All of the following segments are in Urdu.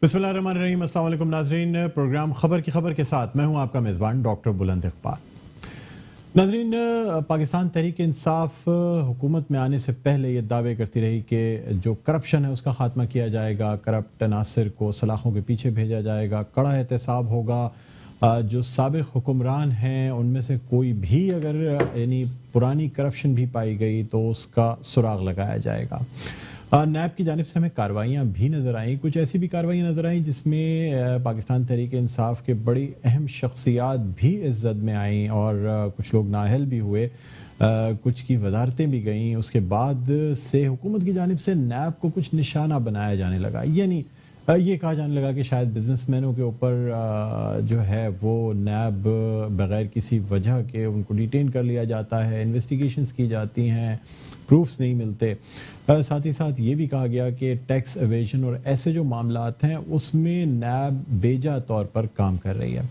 بسم اللہ الرحمن الرحیم۔ السلام علیکم ناظرین، پروگرام خبر کی خبر کے ساتھ میں ہوں آپ کا میزبان ڈاکٹر بلند اقبال۔ ناظرین، پاکستان تحریک انصاف حکومت میں آنے سے پہلے یہ دعوے کرتی رہی کہ جو کرپشن ہے اس کا خاتمہ کیا جائے گا، کرپٹ عناصر کو سلاخوں کے پیچھے بھیجا جائے گا، کڑا احتساب ہوگا، جو سابق حکمران ہیں ان میں سے کوئی بھی اگر پرانی کرپشن بھی پائی گئی تو اس کا سراغ لگایا جائے گا۔ نیب کی جانب سے ہمیں کارروائیاں بھی نظر آئیں، کچھ ایسی بھی کارروائیاں نظر آئیں جس میں پاکستان تحریک انصاف کے بڑی اہم شخصیات بھی اس زد میں آئیں اور کچھ لوگ نااہل بھی ہوئے، کچھ کی وزارتیں بھی گئیں۔ اس کے بعد سے حکومت کی جانب سے نیب کو کچھ نشانہ بنایا جانے لگا، یعنی یہ کہا جانے لگا کہ شاید بزنس مینوں کے اوپر جو ہے وہ نیب بغیر کسی وجہ کے ان کو ڈیٹین کر لیا جاتا ہے، انویسٹیگیشنز کی جاتی ہیں، پروفز نہیں ملتے۔ ساتھ ہی ساتھ یہ بھی کہا گیا کہ ٹیکس ایویژن اور ایسے جو معاملات ہیں اس میں نیب بیجا طور پر کام کر رہی ہے۔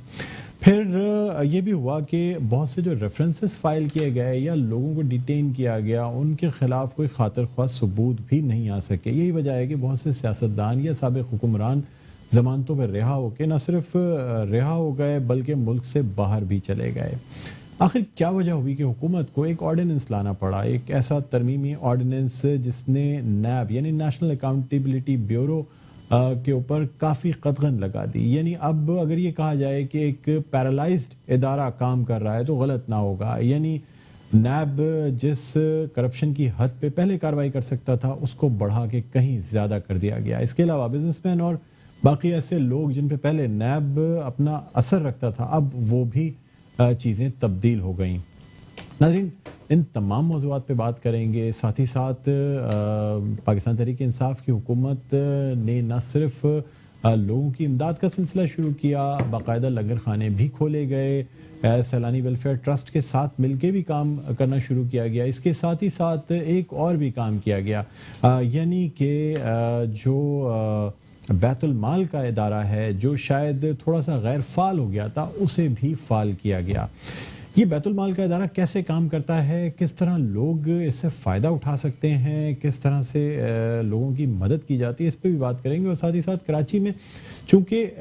پھر یہ بھی ہوا کہ بہت سے جو ریفرنسز فائل کیے گئے یا لوگوں کو ڈیٹین کیا گیا ان کے خلاف کوئی خاطر خواہ ثبوت بھی نہیں آ سکے۔ یہی وجہ ہے کہ بہت سے سیاستدان یا سابق حکمران ضمانتوں پر رہا ہو کے نہ صرف رہا ہو گئے بلکہ ملک سے باہر بھی چلے گئے۔ آخر کیا وجہ ہوئی کہ حکومت کو ایک آرڈیننس لانا پڑا، ایک ایسا ترمیمی آرڈیننس جس نے نیب یعنی نیشنل اکاؤنٹیبلٹی بیورو کے اوپر کافی قدغن لگا دی؟ یعنی اب اگر یہ کہا جائے کہ ایک پیرالائزڈ ادارہ کام کر رہا ہے تو غلط نہ ہوگا، یعنی نیب جس کرپشن کی حد پہ پہلے کارروائی کر سکتا تھا اس کو بڑھا کے کہیں زیادہ کر دیا گیا۔ اس کے علاوہ بزنس مین اور باقی ایسے لوگ جن پہ پہلے نیب اپنا اثر رکھتا تھا اب وہ بھی چیزیں تبدیل ہو گئیں۔ ناظرین، ان تمام موضوعات پہ بات کریں گے۔ ساتھ ہی ساتھ پاکستان تحریک انصاف کی حکومت نے نہ صرف لوگوں کی امداد کا سلسلہ شروع کیا، باقاعدہ لنگر خانے بھی کھولے گئے، سیلانی ویلفیئر ٹرسٹ کے ساتھ مل کے بھی کام کرنا شروع کیا گیا۔ اس کے ساتھ ہی ساتھ ایک اور بھی کام کیا گیا، یعنی کہ جو بیت المال کا ادارہ ہے جو شاید تھوڑا سا غیر فعال ہو گیا تھا اسے بھی فعال کیا گیا۔ یہ بیت المال کا ادارہ کیسے کام کرتا ہے، کس طرح لوگ اس سے فائدہ اٹھا سکتے ہیں، کس طرح سے لوگوں کی مدد کی جاتی ہے، اس پہ بھی بات کریں گے۔ اور ساتھ ہی ساتھ کراچی میں چونکہ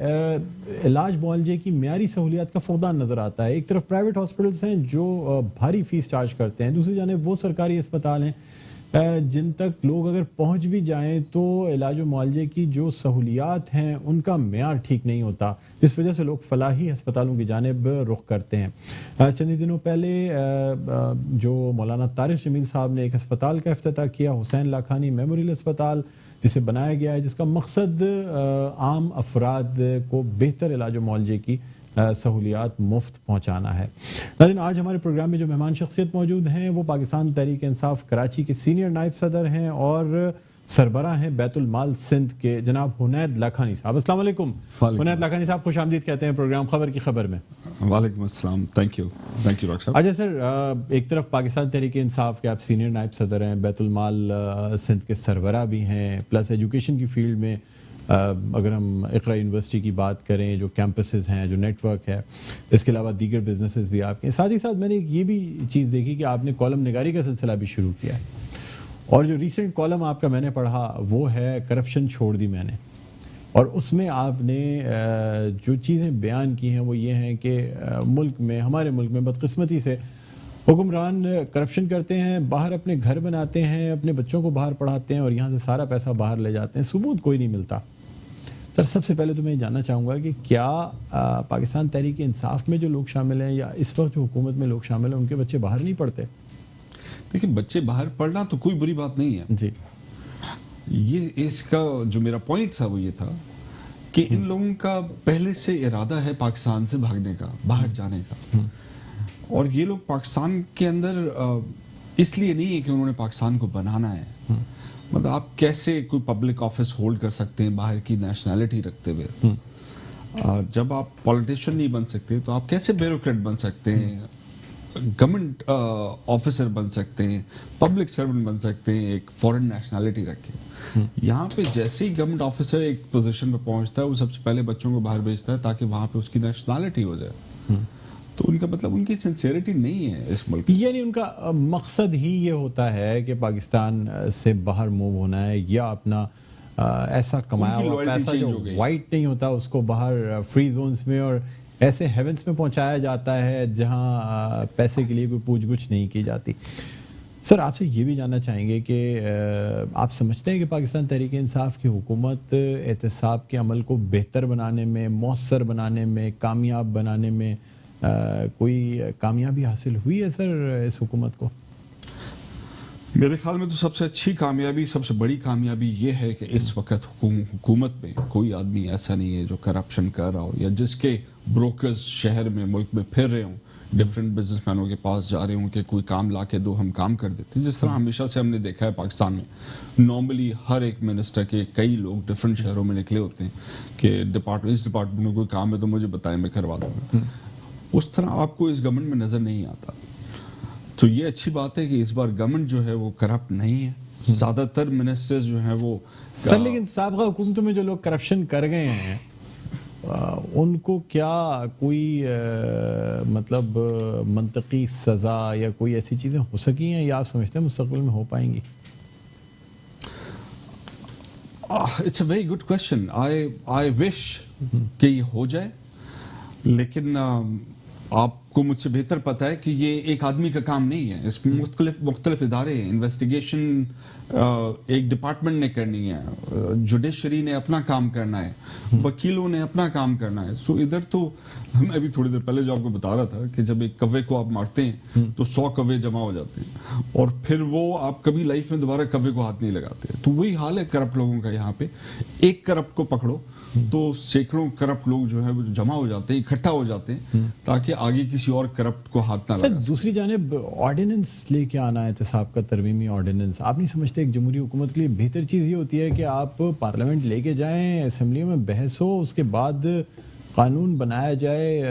علاج معالجے کی معیاری سہولیات کا فقدان نظر آتا ہے، ایک طرف پرائیویٹ ہاسپٹلس ہیں جو بھاری فیس چارج کرتے ہیں، دوسری جانب وہ سرکاری اسپتال ہیں جن تک لوگ اگر پہنچ بھی جائیں تو علاج و معالجے کی جو سہولیات ہیں ان کا معیار ٹھیک نہیں ہوتا، جس وجہ سے لوگ فلاحی ہسپتالوں کی جانب رخ کرتے ہیں۔ چند ہی دنوں پہلے جو مولانا طارق جمیل صاحب نے ایک ہسپتال کا افتتاح کیا، حسین لاکھانی میموریل ہسپتال، جسے بنایا گیا ہے، جس کا مقصد عام افراد کو بہتر علاج و معالجے کی سہولیات مفت پہنچانا ہے۔ لیکن آج ہمارے پروگرام میں جو مہمان شخصیت موجود ہیں وہ پاکستان تحریک انصاف کراچی کے سینئر نائب صدر ہیں اور سربراہ ہیں بیت المال سندھ کے جناب حنید لاکھانی صاحب۔ السلام علیکم حنید لاکھانی صاحب، خوش آمدید کہتے ہیں پروگرام خبر کی خبر میں۔ وعلیکم السلام، تھینک یو ڈاکٹر صاحب۔ اچھا سر، ایک طرف پاکستان تحریک انصاف کے آپ سینئر نائب صدر ہیں، بیت المال سندھ کے سربراہ بھی ہیں، پلس ایجوکیشن کی فیلڈ میں اگر ہم اقرا یونیورسٹی کی بات کریں، جو کیمپسز ہیں، جو نیٹ ورک ہے، اس کے علاوہ دیگر بزنسز بھی آپ کے، ساتھ ہی ساتھ میں نے یہ بھی چیز دیکھی کہ آپ نے کالم نگاری کا سلسلہ بھی شروع کیا ہے، اور جو ریسنٹ کالم آپ کا میں نے پڑھا وہ ہے کرپشن چھوڑ دی میں نے، اور اس میں آپ نے جو چیزیں بیان کی ہیں وہ یہ ہیں کہ ملک میں، ہمارے ملک میں بدقسمتی سے حکمران کرپشن کرتے ہیں، باہر اپنے گھر بناتے ہیں، اپنے بچوں کو باہر پڑھاتے ہیں اور یہاں سے سارا پیسہ باہر لے جاتے ہیں، ثبوت کوئی نہیں ملتا۔ سر، سب سے پہلے تو میں یہ جاننا چاہوں گا کہ کیا پاکستان تحریک انصاف میں جو لوگ شامل ہیں یا اس وقت جو حکومت میں لوگ شامل ہیں ان کے بچے باہر نہیں پڑھتے؟ دیکھیں، بچے باہر پڑھنا تو کوئی بری بات نہیں ہے جی، یہ اس کا جو میرا پوائنٹ تھا وہ یہ تھا کہ ان لوگوں کا پہلے سے ارادہ ہے پاکستان سے بھاگنے کا، باہر جانے کا، اور یہ لوگ پاکستان کے اندر اس لیے نہیں ہے کہ انہوں نے پاکستان کو بنانا ہے۔ مطلب آپ کیسے کوئی پبلک آفس ہولڈ کر سکتے ہیں باہر کی نیشنلٹی رکھتے ہوئے؟ جب آپ پولیٹیشین نہیں بن سکتے تو آپ کیسے بیوروکریٹ بن سکتے ہیں، گورنمنٹ آفیسر بن سکتے ہیں، پبلک سرونٹ بن سکتے ہیں ایک فورن نیشنلٹی رکھ کے؟ یہاں پہ جیسے ہی گورنمنٹ آفیسر ایک پوزیشن پہ پہنچتا ہے وہ سب سے پہلے بچوں کو باہر بھیجتا ہے تاکہ وہاں پہ اس کی نیشنلٹی ہو جائے۔ تو ان کا مطلب ان کی سنسیئرٹی نہیں ہے اس ملک، یعنی ان کا مقصد ہی یہ ہوتا ہے کہ پاکستان سے باہر موو ہونا ہے یا اپنا ایسا کمایا ہوا پیسہ جو وائٹ نہیں ہوتا اس کو باہر فری زونز میں اور ایسے ہیونس میں پہنچایا جاتا ہے جہاں پیسے کے لیے کوئی پوچھ گچھ نہیں کی جاتی. سر آپ سے یہ بھی جاننا چاہیں گے کہ آپ سمجھتے ہیں کہ پاکستان تحریک انصاف کی حکومت احتساب کے عمل کو بہتر بنانے میں، مؤثر بنانے میں، کامیاب بنانے میں کوئی کامیابی حاصل ہوئی ہے سر اس حکومت کو؟ میرے خیال میں تو سب سے اچھی کامیابی، سب سے بڑی کامیابی یہ ہے کہ اس وقت حکومت میں کوئی آدمی ایسا نہیں ہے جو کرپشن کر رہا ہو یا جس کے بروکرز شہر میں ملک میں پھر رہے ہوں، ڈفرینٹ بزنس مینوں کے پاس جا رہے ہوں کہ کوئی کام لا کے دو، ہم کام کر دیتے ہیں. جس طرح ہمیشہ سے ہم نے دیکھا ہے پاکستان میں نارملی ہر ایک منسٹر کے کئی لوگ ڈفرینٹ شہروں میں نکلے ہوتے ہیں کہ اس ڈپارٹمنٹ میں کوئی کام ہے تو مجھے بتائیں، میں کروا دوں گا. اس طرح آپ کو اس گورنمنٹ میں نظر نہیں آتا. تو یہ اچھی بات ہے کہ اس بار گورنمنٹ جو ہے وہ کرپٹ نہیں ہے. زیادہ تر منسٹرز جو ہیں وہ سر، لیکن سابقہ حکومتوں میں جو لوگ کرپشن کر گئے ہیں ان کو کیا کوئی مطلب منطقی سزا یا کوئی ایسی چیزیں ہو سکی ہیں یا آپ سمجھتے ہیں مستقبل میں ہو پائیں گی؟ It's a very good question. I wish کہ یہ ہو جائے، لیکن آپ کو مجھ سے بہتر پتا ہے کہ یہ ایک آدمی کا کام نہیں ہے. اس میں مختلف ادارے ہیں. انویسٹیگیشن ایک ڈپارٹمنٹ نے کرنی ہے، جوڈیشری نے اپنا کام کرنا ہے، وکیلوں نے اپنا کام کرنا ہے. سو ادھر تو میں ابھی تھوڑی دیر پہلے جو آپ کو بتا رہا تھا کہ جب ایک کوے کو آپ مارتے ہیں تو 100 کوے جمع ہو جاتے ہیں اور پھر وہ آپ کبھی لائف میں دوبارہ کوے کو ہاتھ نہیں لگاتے. تو وہی حال ہے کرپٹ لوگوں کا یہاں پہ. ایک کرپٹ کو پکڑو تو سینکڑوں کرپٹ لوگ جو ہے وہ جمع ہو جاتے ہیں، اکٹھا ہو جاتے ہیں تاکہ آگے کسی اور کرپٹ کو ہاتھ نہ لگا. دوسری جانب آرڈیننس لے کے آنا، احتساب کا ترمیمی آرڈیننس، آپ نہیں سمجھتے ایک جمہوری حکومت کے لیے بہتر چیز یہ ہوتی ہے کہ آپ پارلیمنٹ لے کے جائیں، اسمبلیوں میں بحث ہو، اس کے بعد قانون بنایا جائے؟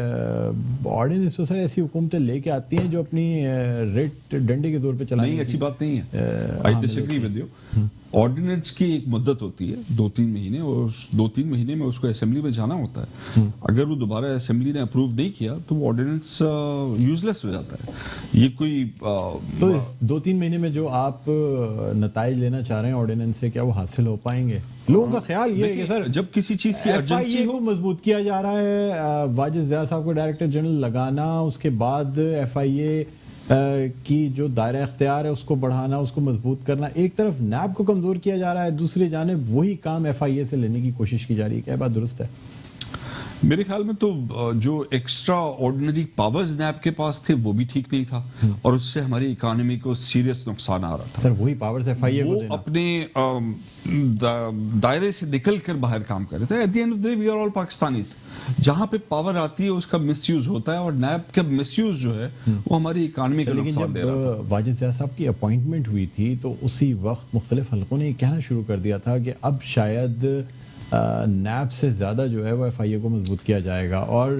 آرڈیننس تو سر ایسی حکومتیں لے کے آتی ہیں جو اپنی ریٹ ڈنڈے کے طور پہ چلائی. نہیں، ایسی بات نہیں ہے. آئی ڈس ایگری ود یو. آرڈیننس کی ایک مدت ہوتی ہے 2-3 مہینے، اور 2-3 مہینے میں اس کو اسمبلی میں جانا ہوتا ہے. اگر وہ دوبارہ اسمبلی نے اپروو نہیں کیا تو وہ آرڈیننس یوز لیس ہو جاتا ہے. یہ کوئی تو اس 2-3 مہینے میں جو آپ نتائج لینا چاہ رہے ہیں آرڈیننس سے، کیا وہ حاصل ہو پائیں گے؟ لوگوں کا خیال یہ ہے کہ سر جب کسی چیز کی ارجنسی کو مضبوط کیا جا رہا ہے، واجد ضیاء صاحب کو ڈائریکٹر جنرل لگانا، اس کے بعد ایف آئی اے کی جو دائرہ اختیار ہے اس کو بڑھانا، اس کو مضبوط کرنا. ایک طرف نیب کو کمزور کیا جا رہا ہے، دوسری جانب وہی کام ایف آئی اے سے لینے کی کوشش کی جا رہی ہے. کیا بات درست ہے؟ میرے خیال میں تو جو ایکسٹرا آرڈنری پاورز نیب کے پاس تھے وہ بھی ٹھیک نہیں تھا، اور اس سے ہماری اکانومی کو سیریس نقصان آ رہا تھا. سر وہی پاورز ایف آئی اے کو دینا، اپنے دائرے سے نکل کر باہر کام کر رہے تھے. At the end of the day we are all Pakistanis. جہاں پہ پاور آتی ہے اس کا مس یوز ہوتا ہے، اور نیب کا مس یوز جو ہے وہ ہماری اکانومی کو نقصان دے رہا تھا. لیکن جب واجد ضیاء صاحب کی اپوائنٹمنٹ ہوئی تھی تو اسی وقت مختلف حلقوں نے یہ کہنا شروع کر دیا تھا کہ اب شاید نیب سے زیادہ جو ہے وہ ایف آئی اے کو مضبوط کیا جائے گا، اور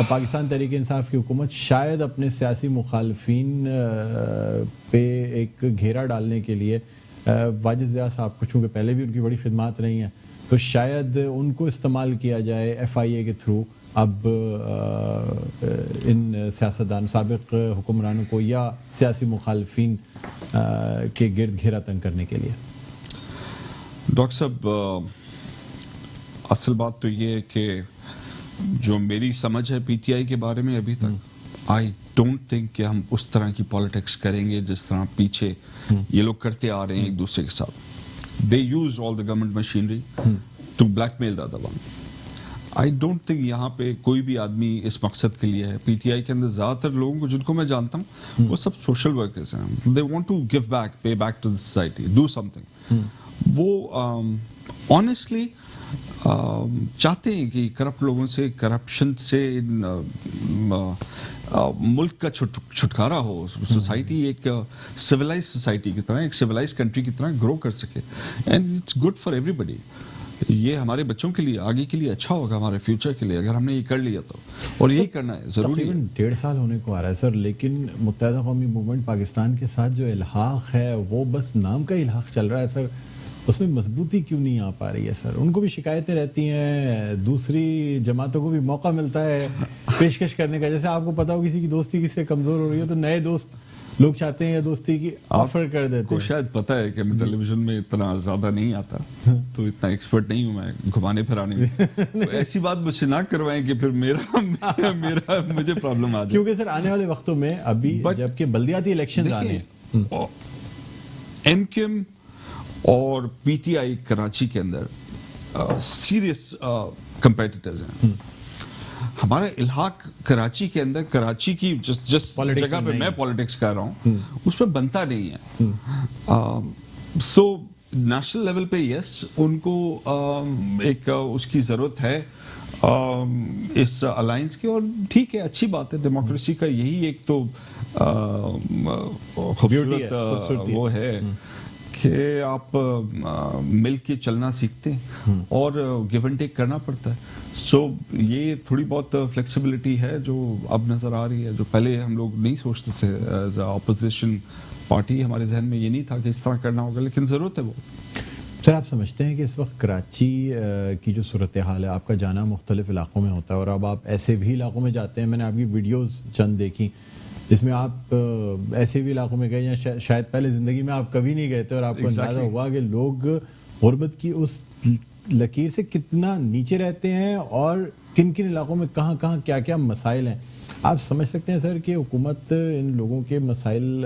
پاکستان تحریک انصاف کی حکومت شاید اپنے سیاسی مخالفین پہ ایک گھیرا ڈالنے کے لیے واجد ضیاء صاحب کو، چونکہ پہلے بھی ان کی بڑی خدمات رہی ہیں، تو شاید ان کو استعمال کیا جائے ایف آئی اے کے تھرو اب ان سیاستدان سابق حکمرانوں کو یا سیاسی مخالفین کے گرد گھیرا تنگ کرنے کے لیے. ڈاکٹر صاحب، اصل بات تو یہ ہے کہ جو میری سمجھ ہے پی ٹی آئی کے بارے میں ابھی تک، آئی ڈونٹ تھنک کہ ہم اس طرح کی پالیٹکس کریں گے جس طرح پیچھے یہ لوگ کرتے آ رہے ہیں ایک دوسرے کے ساتھ. They use all the government machinery to blackmail the other one. I don't think یہاں پہ کوئی بھی آدمی اس مقصد کے لیے ہے. پی ٹی آئی کے اندر زیادہ تر لوگوں کو جن کو میں جانتا ہوں وہ سب سوشل ورکرز ہیں. They want to give back, pay back to the society, do something. وہ honestly چاہتے ہیں کہ کرپٹ لوگوں سے، کرپشن سے ملک کا چھٹکارا ہو، سوسائٹی ایک سویلائز سوسائٹی کی طرح، ایک سویلائز کنٹری کی طرح گرو کر سکے. And it's good for everybody. یہ ہمارے بچوں کے لیے، آگے کے لیے اچھا ہوگا، ہمارے فیوچر کے لیے، اگر ہم نے یہ کر لیا تو. اور یہی کرنا ہے ضروری. تقریباً 1.5 سال ہونے کو آ رہا ہے سر، لیکن متحدہ قومی موومنٹ پاکستان کے ساتھ جو الحاق ہے وہ بس نام کا الحاق چل رہا ہے سر. اس میں مضبوطی کیوں نہیں آ پا رہی ہے سر؟ ان کو بھی شکایتیں رہتی ہیں، دوسری جماعتوں کو بھی موقع ملتا ہے پیشکش کرنے کا. جیسے آپ کو پتا ہو کسی کی دوستی کسی سے کمزور ہو رہی ہے تو نئے دوست لوگ چاہتے ہیں دوستی کی آفر کر دیتے کو ہیں. شاید پتا ہے کہ میں ٹیلی ویژن میں اتنا زیادہ نہیں آتا تو اتنا ایکسپرٹ نہیں ہوں میں گھمانے پھرانے میں. تو ایسی بات مجھ سے نہ کروائیں کہ پھر میرا مجھے پرابلم آ جائے. کیونکہ سر آنے والے وقتوں میں ابھی جبکہ بلدیاتی الیکشن آنے ہیں, ایم کیو ایم اور پی ٹی آئی کراچی کے اندر سیریس کمپیٹیٹرز ہیں. ہمارا الحاق کراچی کے اندر, کراچی کی جس جگہ پہ میں پالیٹکس کر رہا ہوں اس پہ بنتا نہیں ہے. سو نیشنل لیول پہ یس ان کو ایک اس کی ضرورت ہے اس الائنس کی, اور ٹھیک ہے, اچھی بات ہے. ڈیموکریسی کا یہی ایک تو خوبصورت وہ ہے کہ آپ مل کے چلنا سیکھتے ہیں اور گیو اینڈ ٹیک کرنا پڑتا ہے. سو یہ تھوڑی بہت فلیکسیبلٹی ہے جو اب نظر آ رہی ہے, جو پہلے ہم لوگ نہیں سوچتے تھے. ایز اے اپوزیشن پارٹی ہمارے ذہن میں یہ نہیں تھا کہ اس طرح کرنا ہوگا, لیکن ضرورت ہے وہ. سر آپ سمجھتے ہیں کہ اس وقت کراچی کی جو صورتحال ہے, آپ کا جانا مختلف علاقوں میں ہوتا ہے اور اب آپ ایسے بھی علاقوں میں جاتے ہیں, میں نے آپ کی ویڈیوز چند دیکھی جس میں آپ ایسے بھی علاقوں میں گئے یا شاید پہلے زندگی میں آپ کبھی نہیں گئے تھے, اور آپ کو اندازہ ہوا کہ لوگ غربت کی اس لکیر سے کتنا نیچے رہتے ہیں اور کن کن علاقوں میں کہاں کہاں کیا کیا مسائل ہیں. آپ سمجھ سکتے ہیں سر کہ حکومت ان لوگوں کے مسائل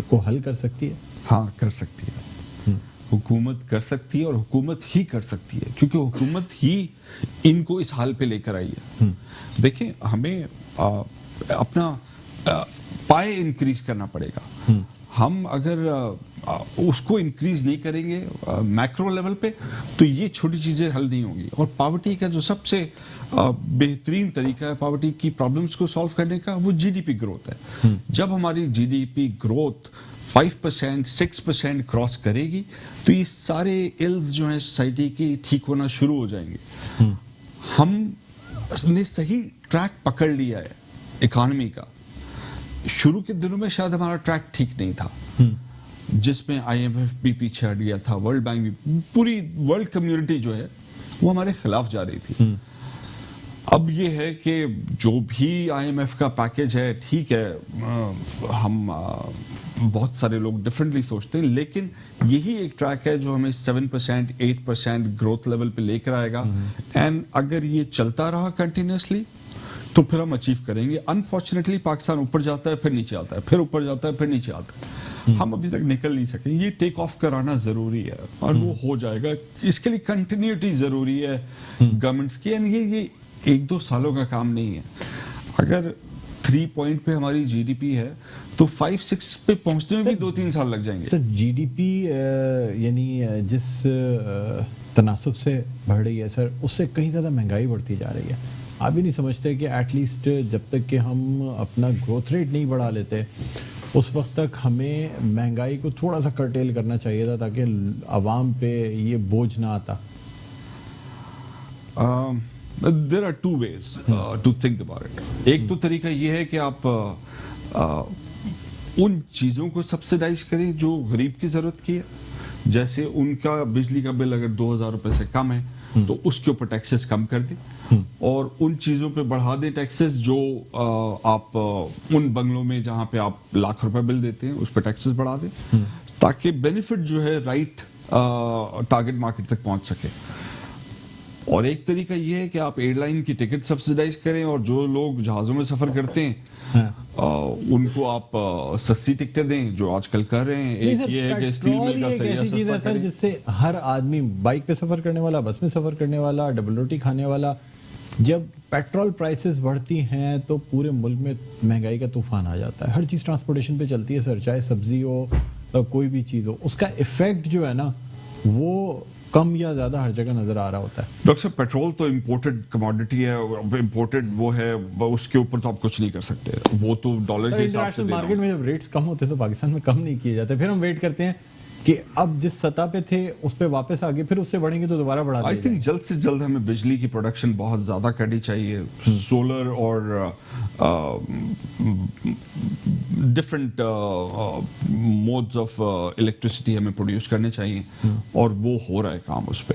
کو حل کر سکتی ہے؟ ہاں کر سکتی ہے, حکومت کر سکتی ہے اور حکومت ہی کر سکتی ہے, کیونکہ حکومت ہی ان کو اس حال پہ لے کر آئی ہے. دیکھیں ہمیں اپنا پائے انکریز کرنا پڑے گا. ہم اگر اس کو انکریز نہیں کریں گے میکرو لیول پہ تو یہ چھوٹی چیزیں حل نہیں ہوں گی. اور پاورٹی کا جو سب سے بہترین طریقہ ہے پاورٹی کی پرابلمس کو سالو کرنے کا, وہ جی ڈی پی گروتھ ہے. جب ہماری G D P growth 5%, 6% cross کرے گی تو یہ سارے ایلز جو ہیں سوسائٹی کی ٹھیک ہونا شروع ہو جائیں گے. ہم نے صحیح ٹریک پکڑ لیا ہے اکانومی کا. شروع کے دنوں میں شاید ہمارا ٹریک ٹھیک نہیں تھا, جس میں آئی ایم ایف بھی پیچھے ہٹ گیا تھا, ورلڈ بینک بھی, پوری ورلڈ کمیونٹی جو ہے وہ ہمارے خلاف جا رہی تھی. اب یہ ہے کہ جو بھی آئی ایم ایف کا پیکج ہے ٹھیک ہے, ہم بہت سارے لوگ ڈفرینٹلی سوچتے ہیں, لیکن یہی ایک ٹریک ہے جو ہمیں 7%, 8% گروتھ لیول پہ لے کر آئے گا. اینڈ اگر یہ چلتا رہا کنٹینیوسلی تو پھر ہم اچیو کریں گے. انفارچونیٹلی پاکستان اوپر جاتا ہے پھر نیچے آتا ہے, پھر اوپر جاتا ہے پھر نیچے آتا ہے. ہم ابھی تک نکل نہیں سکے. یہ ٹیک آف کرانا ضروری ہے اور وہ ہو جائے گا. اس کے لیے کنٹینیوٹی ضروری ہے گورنمنٹس کی. یہ 1-2 سالوں کا کام نہیں ہے. اگر 3 پوائنٹ پہ ہماری جی ڈی پی ہے تو 5-6 پہ پہنچنے میں بھی 2-3 سال لگ جائیں گے. سر جی ڈی پی یعنی جس تناسب سے بڑھ رہی ہے سر, اس سے کہیں زیادہ مہنگائی بڑھتی جا رہی ہے. آپ بھی نہیں سمجھتے کہ ایٹ لیسٹ جب تک کہ ہم اپنا گروتھ ریٹ نہیں بڑھا لیتے اس وقت تک ہمیں مہنگائی کو تھوڑا سا کرٹیل کرنا چاہیے تھا تاکہ عوام پہ یہ بوجھ نہ آتا؟ There are 2 ways to think about it. ایک تو طریقہ یہ ہے کہ آپ ان چیزوں کو سبسیڈائز کریں جو غریب کی ضرورت کی ہے. جیسے ان کا بجلی کا بل اگر 2,000 روپے سے کم ہے تو اس کے اوپر ٹیکسز کم کر دیں, اور ان چیزوں پہ بڑھا دیں ٹیکسز جو آپ ان بنگلوں میں جہاں پہ آپ لاکھ روپے بل دیتے ہیں اس پہ ٹیکسز بڑھا دیں تاکہ بینیفٹ جو ہے رائٹ ٹارگٹ مارکیٹ تک پہنچ سکے. اور ایک طریقہ یہ ہے کہ آپ ایئر لائن کی ٹکٹ سبسیڈائز کریں, اور جو لوگ جہازوں میں سفر کرتے ہیں ان کو آپ سستی ٹکٹیں دیں جو آج کل کر رہے ہیں. ایک یہ ہے کہ اسٹیل مل کا سیاح سستا کریں جس سے ہر آدمی, بائک پہ سفر کرنے والا, بس میں سفر کرنے والا, ڈبل روٹی کھانے والا, جب پیٹرول پرائسز بڑھتی ہیں تو پورے ملک میں مہنگائی کا طوفان آ جاتا ہے. ہر چیز ٹرانسپورٹیشن پہ چلتی ہے سر, چاہے سبزی ہو کوئی بھی چیز ہو, اس کا ایفیکٹ جو ہے نا وہ کم یا زیادہ ہر جگہ نظر آ رہا ہوتا ہے. ڈاکٹر صاحب پیٹرول تو امپورٹڈ کموڈٹی ہے, امپورٹڈ وہ ہے, اس کے اوپر تو آپ کچھ نہیں کر سکتے. وہ تو ڈالر کے حساب سے مارکیٹ میں جب ریٹس کم ہوتے ہیں تو پاکستان میں کم نہیں کیے جاتے. پھر ہم ویٹ کرتے ہیں کہ اب جس سطح پہ تھے اس پہ واپس آگے, پھر اس سے بڑھیں گے تو دوبارہ بڑھا دیں. آئی تھنک جلد سے جلد ہمیں بجلی کی پروڈکشن بہت زیادہ کرنی چاہیے. سولر اور ڈفرینٹ موڈز آف الیکٹریسٹی ہمیں پروڈیوس کرنے چاہیے, اور وہ ہو رہا ہے کام اس پہ.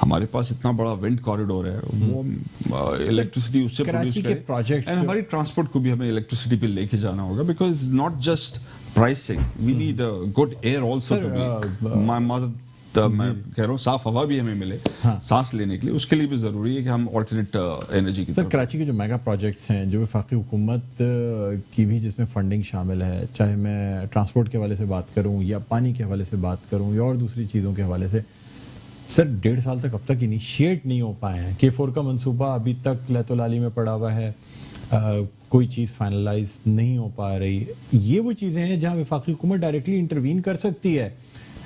ہمارے پاس اتنا بڑا ونڈ کوریڈور ہے, وہ الیکٹریسٹی اس سے پروڈیوس کراچی کے کرے, پروجیکٹس اینڈ ہماری ٹرانسپورٹ کو بھی ہمیں الیکٹریسٹی پہ لے کے جانا ہوگا, because not just pricing, we need good year also to be, میں کہہ رہا ہوں صاف ہوا بھی ہمیں ملے سانس لینے کے لیے, اس کے لیے بھی ضروری ہے کہ ہم آلٹرنیٹ انرجی کی سر کراچی کے جو میگا پروجیکٹس ہیں جو وفاقی حکومت کی بھی جس میں فنڈنگ شامل ہے, چاہے میں ٹرانسپورٹ کے حوالے سے بات کروں یا پانی کے حوالے سے بات کروں یا اور دوسری چیزوں کے حوالے سے, سر 1.5 سال تک اب تک انیشیٹ نہیں ہو پائے ہیں. K4 کا منصوبہ ابھی تک لہت العالی میں پڑا ہوا ہے, کوئی چیز فائنلائز نہیں ہو پا رہی. یہ وہ چیزیں ہیں جہاں وفاقی حکومت ڈائریکٹلی انٹروین کر سکتی ہے.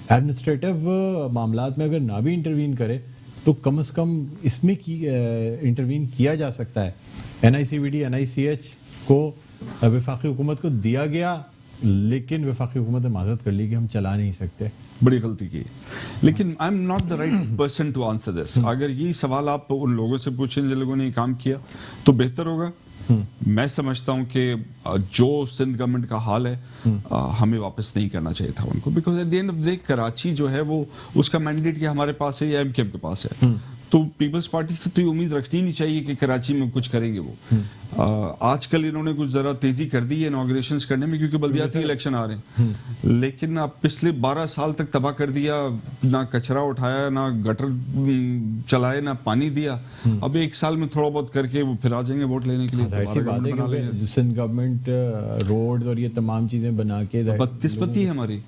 ایڈمنسٹریٹو معاملات میں اگر نہ بھی انٹروین کرے تو کم از کم اس میں انٹروین کیا جا سکتا ہے. NICVD NICH کو وفاقی حکومت کو دیا گیا, لیکن وفاقی حکومت نے معذرت کر لی کہ ہم چلا نہیں سکتے. بڑی غلطی کی, لیکن I am not the right person to answer this. اگر یہ سوال آپ ان لوگوں سے پوچھیں جن لوگوں نے یہ کام کیا تو بہتر ہوگا. میں سمجھتا ہوں کہ جو سندھ گورنمنٹ کا حال ہے ہمیں واپس نہیں کرنا چاہیے تھا ان کو, because at the end of the day Karachi جو ہے وہ اس کا مینڈیٹ کہ ہمارے پاس ہے یا MKM کے پاس ہے, تو پیپلز پارٹی سے تو یہ امید رکھنی نہیں چاہیے کہ کراچی میں کچھ کریں گے وہ. آج کل انہوں نے کچھ ذرا تیزی کر دی ہے انوگریشنز کرنے میں کیونکہ بلدیاتی الیکشن آ رہے ہیں, لیکن اب پچھلے 12 سال تک تباہ کر دیا, نہ کچرا اٹھایا, نہ گٹر چلائے, نہ پانی دیا. اب 1 سال میں تھوڑا بہت کر کے وہ پھر آ جائیں گے ووٹ لینے کے لیے. سندھ گورنمنٹ روڈ اور یہ تمام چیزیں بنا کے, بدقسمتی ہے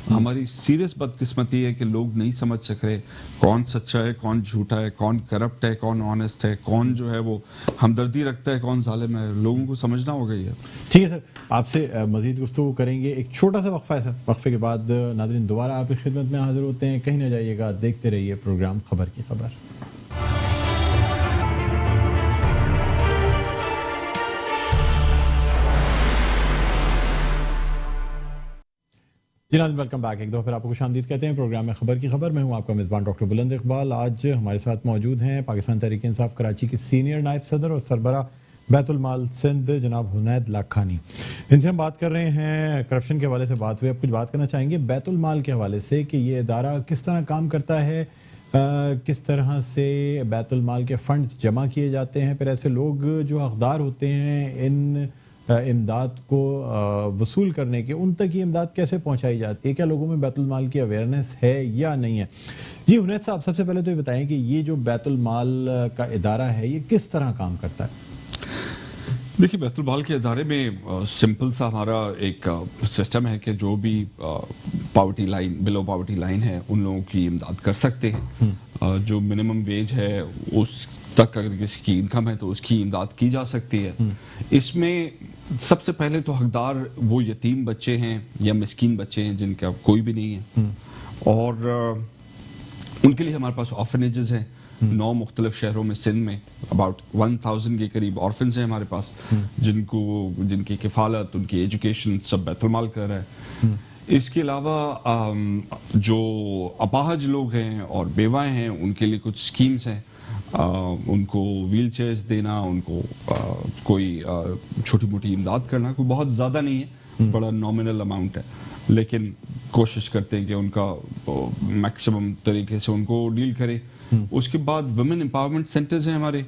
ہماری سیریس بدقسمتی ہے کہ لوگ نہیں سمجھ سک رہے کون سچا ہے, کون جھوٹا ہے, کون کرپٹ ہے, کون آنیسٹ ہے, کون جو ہے وہ ہمدردی رکھتا ہے, کون ظالم ہے. لوگوں کو سمجھنا ہوگا یہ. ٹھیک ہے سر, آپ سے مزید گفتگو کریں گے. ایک چھوٹا سا وقفہ ہے سر, وقفے کے بعد ناظرین دوبارہ آپ کی خدمت میں حاضر ہوتے ہیں. کہیں نہ جائیے گا, دیکھتے رہیے پروگرام خبر کی خبر. جی ناظرین ویلکم بیک, ایک دفعہ پھر آپ کو خوش آمدید کہتے ہیں پروگرام میں خبر کی خبر. میں ہوں آپ کا میزبان ڈاکٹر بلند اقبال. آج ہمارے ساتھ موجود ہیں پاکستان تحریک انصاف کراچی کے سینئر نائب صدر اور سربراہ بیت المال سندھ جناب حنید لاکھانی. ان سے ہم بات کر رہے ہیں, کرپشن کے حوالے سے بات ہوئی, اب کچھ بات کرنا چاہیں گے بیت المال کے حوالے سے کہ یہ ادارہ کس طرح کام کرتا ہے, کس طرح سے بیت المال کے فنڈز جمع کیے جاتے ہیں, پھر ایسے لوگ جو حقدار ہوتے ہیں ان امداد کو وصول کرنے کے, ان تک یہ امداد کیسے پہنچائی جاتی ہے, کیا لوگوں میں بیت المال کی اویئرنیس ہے یا نہیں ہے. جی حنید صاحب, سب سے پہلے تو یہ بتائیں کہ یہ جو بیت المال کا ادارہ ہے یہ کس طرح کام کرتا ہے. دیکھیے بیت المال کے ادارے میں سمپل سا ہمارا ایک سسٹم ہے کہ جو بھی پاورٹی لائن, بلو پاورٹی لائن ہے, ان لوگوں کی امداد کر سکتے ہیں. جو منیمم ویج ہے اس تک اگر کسی کی انکم ہے تو اس کی امداد کی جا سکتی ہے. اس میں سب سے پہلے تو حقدار وہ یتیم بچے ہیں یا مسکین بچے ہیں جن کا کوئی بھی نہیں ہے, اور ان کے لیے ہمارے پاس آرفنیجز ہیں 9 مختلف شہروں میں. سندھ میں اباؤٹ 1000 کے قریب آرفنز ہیں ہمارے پاس, جن کی کفالت, ان کی ایجوکیشن سب بیت المال کر رہا ہے. اس کے علاوہ جو اپاہج لوگ ہیں اور بیوائیں ہیں ان کے لیے کچھ اسکیمز ہیں, ان کو ویل چیئرز دینا, ان کو کوئی چھوٹی موٹی امداد کرنا, کوئی بہت زیادہ نہیں ہے, بڑا نامنل اماؤنٹ ہے, لیکن کوشش کرتے ہیں کہ ان کا میکسیمم طریقے سے ان کو ڈیل کرے. اس کے بعد ویمن امپاورمنٹ سینٹرز ہیں ہمارے,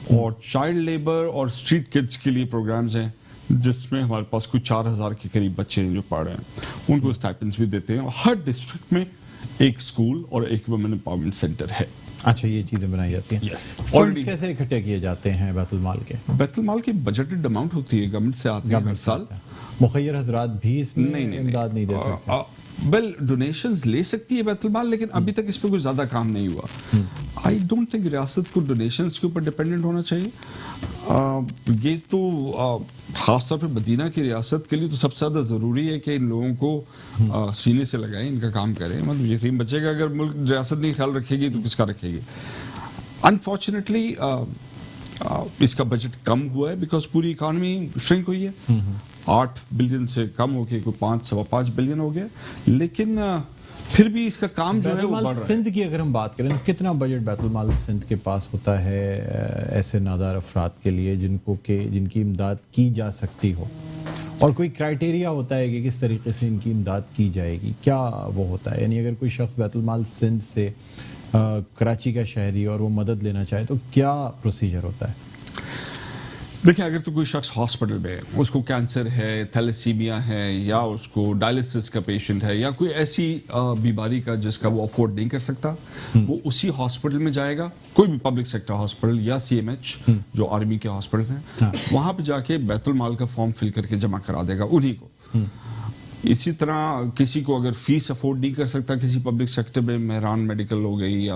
اور چائلڈ لیبر اور اسٹریٹ کڈس کے لیے پروگرامز ہیں جس میں ہمارے پاس کوئی 4000 کے قریب بچے ہیں جو پڑھ رہے ہیں, ان کو اسٹائپنڈز بھی دیتے ہیں. ہر ڈسٹرکٹ میں ایک اسکول اور ایک ویمن امپاورمنٹ سینٹر ہے. اچھا, یہ چیزیں بنائی جاتی ہیں. فنڈز کیسے اکٹھے کیے جاتے ہیں بیت المال کے؟ بیت المال کی بجٹڈ اماؤنٹ ہوتی ہے, گورنمنٹ سے آتی ہے ہر سال. مخیر حضرات بھی اس میں امداد نہیں دے سکتے. ویل ڈونیشنز لے سکتی ہے بیت المال, لیکن ابھی تک اس پہ کوئی زیادہ کام نہیں ہوا. آئی ڈونٹ تھنک ریاست کو ڈونیشنز کے اوپر ڈپینڈنٹ ہونا چاہیے. یہ تو خاص طور پہ مدینہ کی ریاست کے لیے تو سب سے زیادہ ضروری ہے کہ ان لوگوں کو سینے سے لگائیں, ان کا کام کریں. مطلب یتیم بچے کا اگر ملک ریاست نہیں خیال رکھے گی تو کس کا رکھے گی. انفارچونیٹلی اس کا بجٹ کم ہوا ہے بیکاز پوری اکانومی شرنک ہوئی ہے. 8 بلین سے کم ہو کے کوئی 5.5 بلین ہو گیا, لیکن پھر بھی اس کا کام جو ہے وہ بڑھ رہا ہے. سندھ کی اگر ہم بات کریں, کتنا بجٹ بیت المال سندھ کے پاس ہوتا ہے ایسے نادار افراد کے لیے جن کی امداد کی جا سکتی ہو, اور کوئی کرائٹیریا ہوتا ہے کہ کس طریقے سے ان کی امداد کی جائے گی, کیا وہ ہوتا ہے؟ یعنی اگر کوئی شخص بیت المال سندھ سے کراچی کا شہری اور وہ مدد لینا چاہے تو کیا پروسیجر ہوتا ہے؟ دیکھیں، اگر تو کوئی شخص ہاسپٹل میں ہے، اس کو کینسر ہے، تھیلیسیمیا ہے، یا اس کو ڈائلسس کا پیشنٹ ہے، یا کوئی ایسی بیماری کا جس کا وہ افورڈ نہیں کر سکتا، وہ اسی ہاسپٹل میں جائے گا، کوئی بھی پبلک سیکٹر ہاسپٹل یا سی ایم ایچ جو آرمی کے ہاسپٹلس ہیں، وہاں پہ جا کے بیت المال کا فارم فل کر کے جمع کرا دے گا انہی کو. اسی طرح کسی کو اگر فیس افورڈ نہیں کر سکتا کسی پبلک سیکٹر میں، مہران میڈیکل ہو گئی یا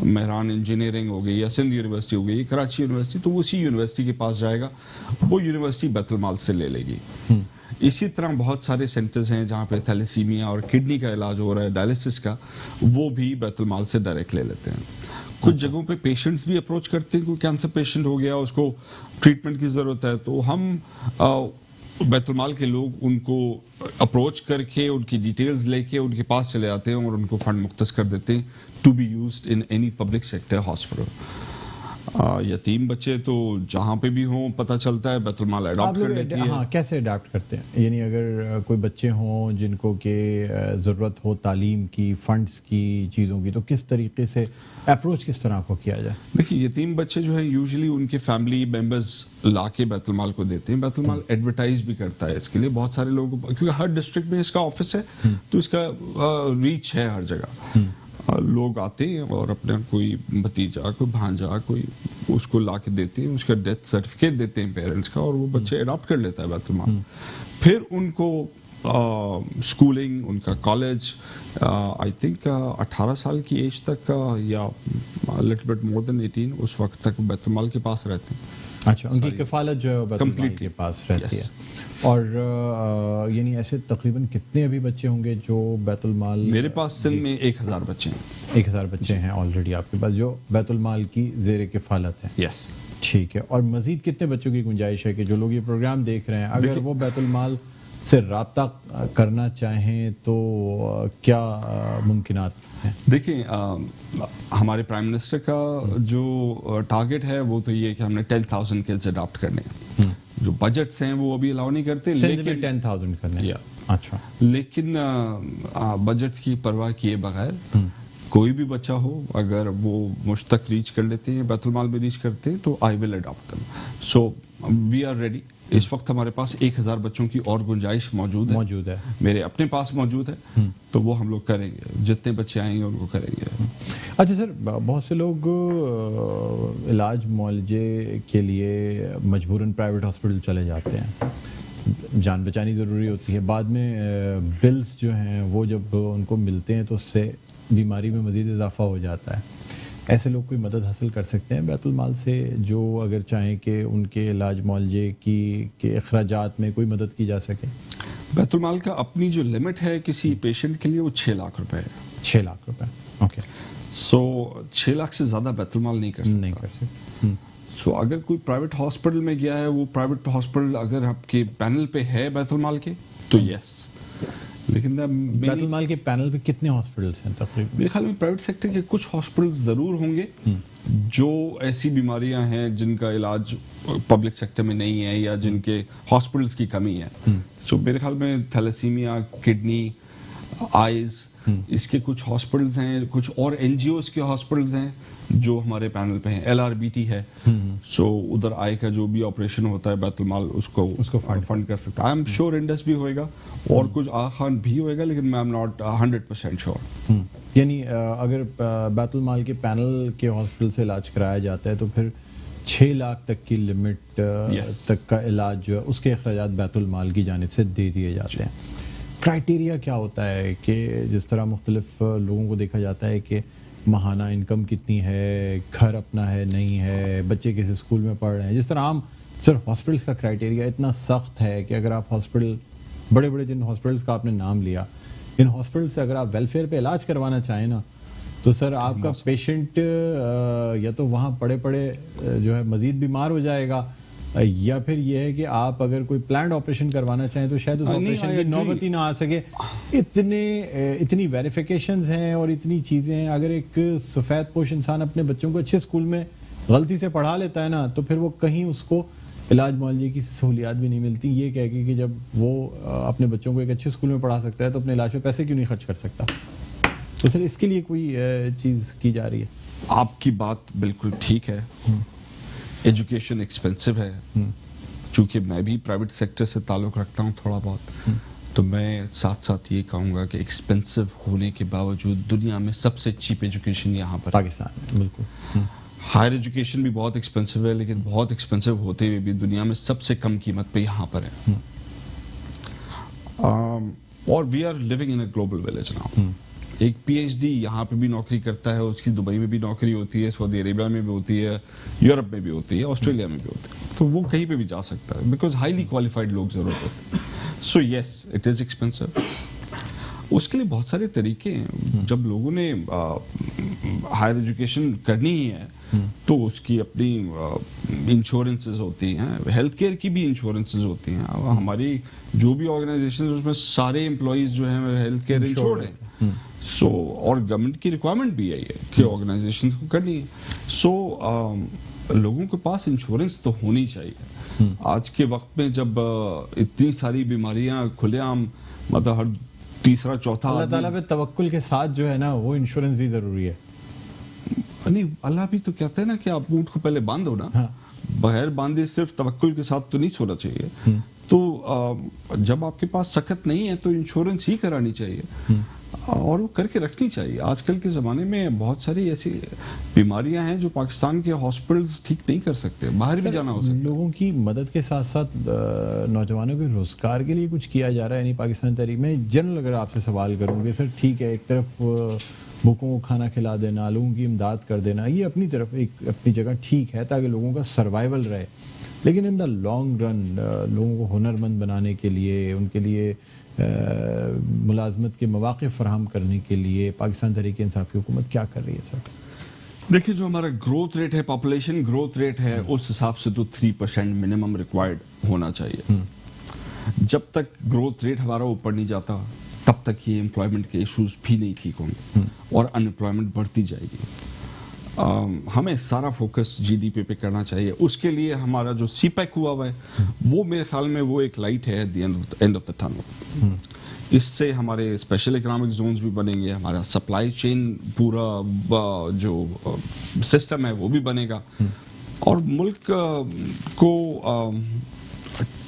مہران انجینئرنگ ہو گئی یا سندھ یونیورسٹی ہو گئی، کراچی یونیورسٹی، تو وہ اسی یونیورسٹی کے پاس جائے گا، وہ یونیورسٹی بیت المال سے لے لے گی. اسی طرح بہت سارے سینٹرز ہیں جہاں پہ تھیلیسیمیا اور کڈنی کا علاج ہو رہا ہے، ڈائلسس کا، وہ بھی بیت المال سے ڈائریکٹ لے لیتے ہیں. کچھ جگہوں پہ پیشنٹس بھی اپروچ کرتے ہیں، کوئی کینسر پیشنٹ ہو گیا، اس کو ٹریٹمنٹ کی ضرورت ہے، تو ہم بیت المال کے لوگ ان کو اپروچ کر کے ان کی ڈیٹیلز لے کے ان کے پاس چلے آتے ہیں اور ان کو فنڈ مختص کر دیتے ہیں to be used in any public sector hospital. یتیم بچے تو جہاں پہ بھی ہوں پتہ چلتا ہے بیت المال اڈاپٹ کر لیتی ہے. ہاں، کیسے اڈاپٹ کرتے ہیں؟ یعنی اگر کوئی بچے ہوں جن کو کہ ضرورت ہو تعلیم کی، فنڈز کی، چیزوں کی، تو کس طریقے سے اپروچ کس طرح کو کیا جائے؟ دیکھیے، یتیم بچے جو ہیں یوزلی ان کے فیملی ممبرز لا کے بیت المال کو دیتے ہیں. بیت المال ایڈورٹائز بھی کرتا ہے اس کے لیے بہت سارے لوگوں، کیونکہ ہر ڈسٹرکٹ میں اس کا آفس ہے تو اس کا ریچ ہے ہر جگہ. لوگ آتے ہیں اور اپنا کوئی بھتیجا، کوئی بھانجا، کوئی اس کو لا کے دیتے ہیں، اس کا ڈیتھ سرٹیفکیٹ دیتے ہیں پیرنٹس کا، اور وہ بچے اڈاپٹ کر لیتا ہے بیت المال. پھر ان کو اسکولنگ، ان کا کالج، آئی تھنک 18 سال کی ایج تک یا لٹل بٹ مور دین 18 اس وقت تک بیت المال کے پاس رہتے ہیں. اچھا، ان کی کفالت جو ہے بیت المال کے پاس رہتی ہے. اور یعنی ایسے تقریباً کتنے ابھی بچے ہوں گے جو بیت المال؟ میرے پاس سندھ میں 1000 بچے ہیں. 1000 بچے ہیں آلریڈی آپ کے پاس جو بیت المال کی زیر کفالت ہیں. یس، ٹھیک ہے. اور مزید کتنے بچوں کی گنجائش ہے کہ جو لوگ یہ پروگرام دیکھ رہے ہیں اگر وہ بیت المال سے رابطہ کرنا چاہیں تو کیا ممکنات ہیں؟ دیکھیں، ہمارے پرائم منسٹر کا جو ٹارگٹ ہے وہ تو یہ کہ ہم نے 10,000 کڈز اڈاپٹ کرنے ہیں. جو بجٹس ہیں وہ ابھی الاؤ نہیں کرتے، لیکن 10,000 کرنے. اچھا، لیکن بجٹ کی پرواہ کیے بغیر کوئی بھی بچہ ہو اگر وہ مجھ تک ریچ کر لیتے ہیں، بیت المال میں ریچ کرتے ہیں، تو I will adapt them. So we are ready. اس وقت ہمارے پاس 1000 بچوں کی اور گنجائش موجود ہے، میرے اپنے پاس موجود ہے، تو وہ ہم لوگ کریں گے، جتنے بچے آئیں گے ان کو کریں گے. اچھا سر، بہت سے لوگ علاج معالجے کے لیے مجبوراً پرائیویٹ ہاسپٹل چلے جاتے ہیں، جان بچانی ضروری ہوتی ہے، بعد میں بلز جو ہیں وہ جب ان کو ملتے ہیں تو اس سے بیماری میں مزید اضافہ ہو جاتا ہے. ایسے لوگ کوئی مدد حاصل کر سکتے ہیں بیت المال سے جو اگر چاہیں کہ ان کے علاج معالجے کے اخراجات میں کوئی مدد کی جا سکے؟ بیت المال کا اپنی جو لمٹ ہے کسی پیشنٹ کے لیے وہ 6 لاکھ روپے ہے. 6 لاکھ روپے، اوکے. سو 6 لاکھ سے زیادہ بیت المال نہیں کر سکتا. سو اگر کوئی پرائیویٹ ہاسپٹل میں گیا ہے، وہ پرائیویٹ ہاسپٹل اگر آپ کے پینل پہ ہے بیت المال کے تو یس. لیکن بیت المال کے پینل پہ کتنے ہاسپٹلس ہیں تقریباً؟ میرے خیال میں پرائیویٹ سیکٹر کے کچھ ہاسپٹل ضرور ہوں گے جو ایسی بیماریاں ہیں جن کا علاج پبلک سیکٹر میں نہیں ہے یا جن کے ہاسپٹلس کی کمی ہے. سو میرے خیال میں تھیلیسیمیا، کڈنی، آئیز، اس کے کچھ ہاسپٹلس ہیں، کچھ اور این جی اوز کے ہاسپٹلس ہیں جو ہمارے پینل پہ ہیں. LRBT ہے، سو ادھر آئی کا جو بھی آپریشن ہوتا ہے بیت المال اس کو فنڈ کر سکتا ہے. آئی ایم شیور انڈس بھی ہوئے گا اور کچھ آخان بھی ہوئے گا، لیکن میں ایم ناٹ 100% شیور. یعنی اگر بیت المال کے پینل کے ہاسپٹل سے علاج کرایا جاتا ہے تو پھر 6 لاکھ تک کی لمٹ تک کا علاج جو ہے اس کے اخراجات بیت المال کی جانب سے دے دیے جاتے ہیں. کرائٹیریا کیا ہوتا ہے کہ جس طرح مختلف لوگوں کو دیکھا جاتا ہے کہ ماہانہ انکم کتنی ہے، گھر اپنا ہے نہیں ہے، بچے کس اسکول میں پڑھ رہے ہیں، جس طرح عام صرف ہاسپٹلس کا کرائٹیریا اتنا سخت ہے کہ اگر آپ ہاسپٹل بڑے جن ہاسپٹلس کا آپ نے نام لیا، ان ہاسپٹل سے اگر آپ ویلفیئر پہ علاج کروانا چاہیں نا تو سر آپ کا پیشنٹ یا تو وہاں پڑے جو ہے مزید بیمار ہو جائے گا، یا پھر یہ ہے کہ آپ اگر کوئی پلانڈ آپریشن کروانا چاہیں تو شاید اس آپریشن کی نوبت ہی نہ آ سکے. اتنی ویریفیکیشنز ہیں اور اتنی چیزیں ہیں. اگر ایک سفید پوش انسان اپنے بچوں کو اچھے اسکول میں غلطی سے پڑھا لیتا ہے نا تو پھر وہ کہیں اس کو علاج معالجے کی سہولیات بھی نہیں ملتی. یہ کہہ کے کہ جب وہ اپنے بچوں کو ایک اچھے اسکول میں پڑھا سکتا ہے تو اپنے علاج پہ پیسے کیوں نہیں خرچ کر سکتا؟ تو سر اس کے لیے کوئی چیز کی جا رہی ہے؟ آپ کی بات بالکل ٹھیک ہے. ایجوکیشن ایکسپینسو ہے. چونکہ میں بھی پرائیویٹ سیکٹر سے تعلق رکھتا ہوں تھوڑا بہت, تو میں ساتھ ساتھ یہ کہوں گا کہ ایکسپینسو ہونے کے باوجود دنیا میں سب سے چیپ ایجوکیشن یہاں پر پاکستان میں. بالکل. ہائر ایجوکیشن بھی بہت ایکسپینسو ہے, لیکن بہت ایکسپینسو ہوتے ہوئے بھی دنیا میں سب سے کم قیمت پہ یہاں پر ہے. اور we are living in a global village now. ایک پی ایچ ڈی یہاں پہ بھی نوکری کرتا ہے, اس کی دبئی میں بھی نوکری ہوتی ہے, سعودی عربیہ میں بھی ہوتی ہے, یورپ میں بھی ہوتی ہے, آسٹریلیا میں بھی ہوتی ہے, تو وہ کہیں پہ بھی جا سکتا ہے بیکاز ہائیلی کوالیفائڈ لوگ ضرورت ہوتے ہیں. سو یس اٹ از ایکسپینسو. اس کے لیے بہت سارے طریقے ہیں. جب لوگوں نے ہائر ایجوکیشن کرنی ہی ہے تو اس کی اپنی انشورنسز ہوتی ہیں, ہیلتھ کیئر کی بھی انشورنسز ہوتی ہیں. ہماری جو بھی آرگنائزیشن اس میں سارے امپلائیز جو ہیں ہیلتھ کیئر انشورڈ ہیں. سو اور گورنمنٹ کی ریکوائرمنٹ بھی یہی ہے کہ آرگنائزیشن کو کرنی ہے. سو لوگوں کے پاس انشورنس تو ہونی چاہیے. آج کے وقت میں جب اتنی ساری بیماریاں کھلے عام, مطلب ہر تیسرا چوتھا, اللہ تعالیٰ پہ توکل کے ساتھ جو ہے نا وہ انشورنس بھی ضروری ہے. نہیں, اللہ بھی تو کہتے ہیں نا کہ آپ اونٹ کو پہلے باندھو نا, بغیر باندھے صرف توکل کے ساتھ تو نہیں سونا چاہیے. تو جب آپ کے پاس سکت نہیں ہے تو انشورنس ہی کرانی چاہیے اور وہ کر کے رکھنی چاہیے. آج کل کے زمانے میں بہت ساری ایسی بیماریاں ہیں جو پاکستان کے ہاسپٹلز ٹھیک نہیں کر سکتے, باہر بھی جانا ہو سکتا ہے. لوگوں کی مدد کے ساتھ ساتھ نوجوانوں کے روزگار کے لیے کچھ کیا جا رہا ہے یعنی پاکستان تحریک میں جنرل اگر آپ سے سوال کروں گے سر, ٹھیک ہے ایک طرف بھوکوں کو کھانا کھلا دینا, لوگوں کی امداد کر دینا, یہ اپنی طرف ایک اپنی جگہ ٹھیک ہے تاکہ لوگوں کا سروائیول رہے, لیکن ان دا لانگ رن لوگوں کو ہنرمند بنانے کے لیے, ان کے لیے ملازمت کے مواقع فراہم کرنے کے لیے پاکستان تحریک انصاف کی حکومت کیا کر رہی ہے سر؟ دیکھیے جو ہمارا گروتھ ریٹ ہے, پاپولیشن گروتھ ریٹ ہے, اس حساب سے تو 3% منیمم ریکوائرڈ ہونا چاہیے. جب تک گروتھ ریٹ ہمارا اوپر نہیں جاتا تب تک یہ امپلائمنٹ کے ایشوز بھی نہیں ٹھیک ہوں گے اور ان امپلائمنٹ بڑھتی جائے گی. ہمیں سارا فوکس جی ڈی پی پہ کرنا چاہیے. اس کے لیے ہمارا جو سی پیک ہوا ہوا ہے وہ میرے خیال میں وہ ایک لائٹ ہے the end of the tunnel. اس سے ہمارے اسپیشل اکنامک زونز بھی بنیں گے, ہمارا سپلائی چین پورا جو سسٹم ہے وہ بھی بنے گا, اور ملک کو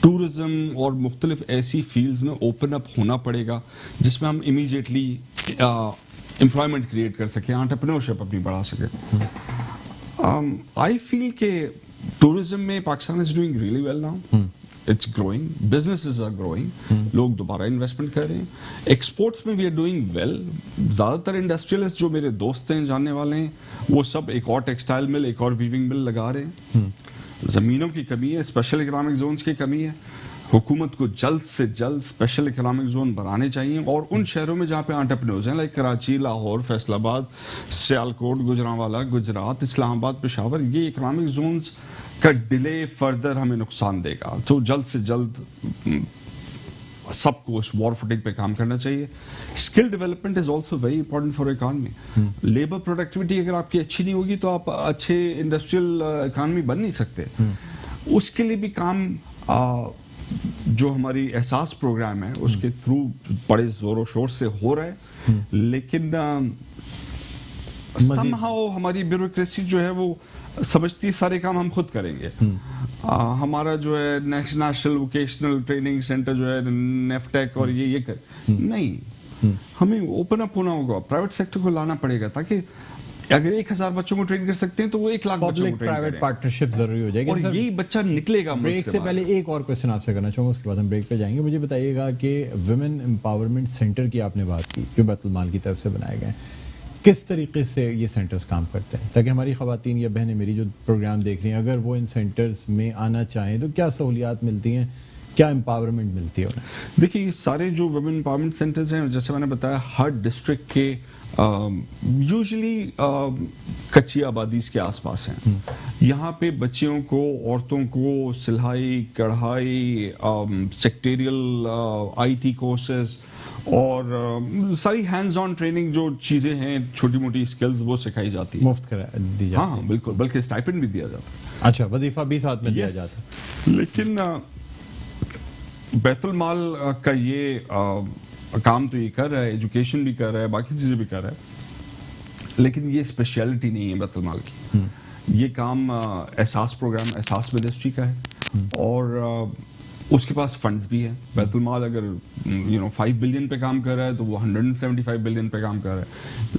ٹورزم اور مختلف ایسی فیلڈز میں اوپن اپ ہونا پڑے گا جس میں ہم امیجیٹلی امپلائمنٹ کریٹ کر سکیں, انٹرپرینورشپ اپنی بڑھا سکیں. آئی فیل کہ ٹورزم میں Pakistan is doing really well now. It's growing, businesses are growing, لوگ دوبارہ انویسٹمنٹ کر رہے ہیں. ایکسپورٹس میں وی آر ڈوئنگ ویل. زیادہ تر انڈسٹریلسٹ جو میرے دوست ہیں, جاننے والے ہیں, وہ سب ایک اور ٹیکسٹائل مل, ایک اور ویونگ مل لگا رہے ہیں. زمینوں کی کمی ہے, اسپیشل اکنامک زونز کی کمی ہے. حکومت کو جلد سے جلد اسپیشل اکنامک زون بنانے چاہیے, اور ان شہروں میں جہاں پہ انٹرپرینورز ہیں لائک کراچی, لاہور, فیصل آباد, سیالکوٹ, گجرانوالا, گجرات, اسلام آباد, پشاور, یہ اکنامک زونز کا ڈیلے فردر ہمیں نقصان دے گا. تو جلد سے جلد سب کو اس وار فوٹنگ پہ کام کرنا چاہیے. Skill development is also very important for economy. Labour productivity اگر آپ کی اچھی نہیں ہوگی تو آپ اچھے انڈسٹریل اکانومی بن نہیں سکتے. اس کے لیے بھی کام جو ہماری احساس پروگرام ہے اس کے تھرو بڑے زور و شور سے ہو رہا ہے, لیکن somehow ہماری بیوروکریسی جو ہے وہ سمجھتی سارے کام ہم خود کریں گے. ہمارا جو ہے نیشنل ووکیشنل ٹریننگ سینٹر جو ہے نیفٹیک اور یہ کر نہیں, ہمیں اوپن اپ ہونا ہوگا, پرائیویٹ سیکٹر کو لانا پڑے گا تاکہ اگر 1000 بچوں کو ٹرین کر سکتے ہیں تو وہ 1 لاکھ بچوں کو ٹرین کریں. پرائیویٹ پارٹنرشپ ضروری ہو جائے گی, اور یہی بچہ نکلے گا. بریک سے پہلے ایک اور کویسچن آپ سے کرنا چاہوں گا, اس کے بعد ہم بریک پہ جائیں گے. مجھے بتائیے گا کہ ویمن امپاورمنٹ سینٹر کی آپ نے بات کی جو بیت المال کی طرف سے بنائے گئے, کس طریقے سے یہ سینٹرز کام کرتے ہیں تاکہ ہماری خواتین یا بہنیں میری جو پروگرام دیکھ رہی ہیں اگر وہ ان سینٹرز میں آنا چاہیں تو کیا سہولیات ملتی ہیں, کیا امپاورمنٹ ملتی ہے انہیں؟ دیکھیے یہ سارے جو ویمن امپاورمنٹ سینٹرز ہیں جیسے میں نے بتایا ہر ڈسٹرکٹ کے یوزلی کچی آبادیز کے آس پاس ہیں. یہاں پہ بچیوں کو, عورتوں کو سلائی, کڑھائی, سیکٹریل آئی ٹی کورسز اور ساری ہینڈز آن ٹریننگ جو چیزیں ہیں چھوٹی موٹی اسکلز وہ سکھائی جاتی ہیں, مفت دی جاتی ہے. ہاں بالکل, بلکہ اسٹائپنڈ بھی دیا جاتا ہے. اچھا, وظیفہ بھی ساتھ میں دیا جاتا ہے. لیکن بیت المال کا یہ کام تو یہ کر رہا ہے, ایجوکیشن بھی کر رہا ہے, باقی چیزیں بھی کر رہا ہے, لیکن یہ اسپیشلٹی نہیں ہے بیت المال کی. یہ کام احساس پروگرام, احساس منسٹری کا ہے, اور اس کے پاس فنڈز بھی ہیں. بیت المال اگر 5 بلین پہ کام کر رہا ہے تو وہ 175 بلین پہ کام کر رہا ہے.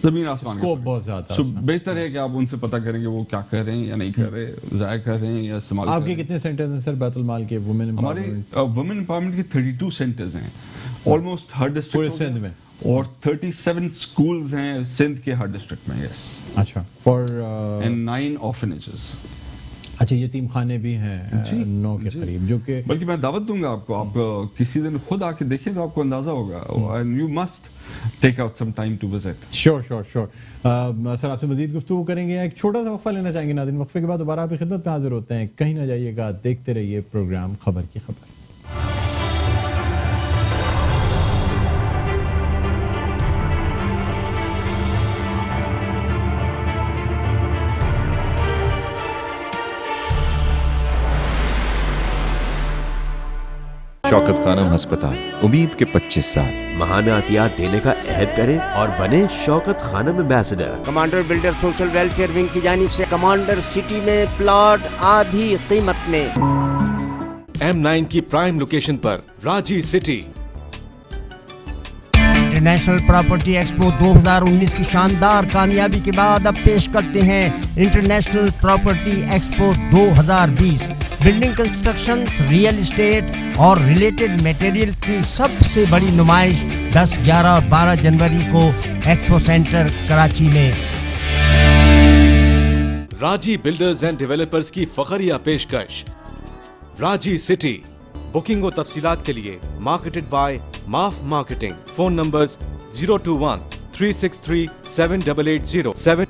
زمین آسمان کا بہت زیادہ. سو بہتر ہے کہ آپ ان سے پتہ کریں کہ وہ کیا کر رہے ہیں یا نہیں کر رہے, ضائع کر رہے ہیں یا استعمال. آپ کے کتنے سینٹرز ہیں سر بیت المال کے وومن ہمارے وومن امپاورمنٹ کے 32 سینٹرز ہیں آلموسٹ ہر ڈسٹرکٹ سندھ میں, اور 37 سکولز ہیں سندھ کے ہر ڈسٹرکٹ میں. یس. اچھا. For and 9 آرفنیجز. اچھا, یتیم خانے بھی ہیں 9 کے قریب, جو کہ بلکہ میں دعوت دوں گا آپ کو, آپ کسی دن خود آ کے دیکھیں تو آپ کو اندازہ ہوگا. And you must take out some time to visit. Sure. Sir آپ سے مزید گفتگو کریں گے, ایک چھوٹا سا وقفہ لینا چاہیں گے ناظرین. وقفے کے بعد دوبارہ آپ کی خدمت میں حاضر ہوتے ہیں. کہیں نہ جائیے گا, دیکھتے رہیے پروگرام خبر کی خبر. شوکت خانم ہسپتال, امید کے 25 سال. ماہانہ عطیات دینے کا عہد کریں اور بنے شوکت خانم ambassador. Commander builder social welfare wing کی جانب سے کمانڈر سٹی میں پلاٹ آدھی قیمت میں. M9 کی پرائم لوکیشن پر Raji city. International property expo 2019 کی شاندار کامیابی کے بعد اب پیش کرتے ہیں international property expo 2020. Building construction, real estate اور ریلیٹڈ میٹیریل کی سب سے بڑی نمائش 10, 11 اور 12 جنوری کو ایکسپو سینٹر کراچی میں. راجی بلڈرز اینڈ ڈیولپرز کی فخریہ پیشکش. راجی سٹی. بکنگ و تفصیلات کے لیے مارکیٹڈ بائی ماف مارکیٹنگ. Phone numbers 021-363-7880.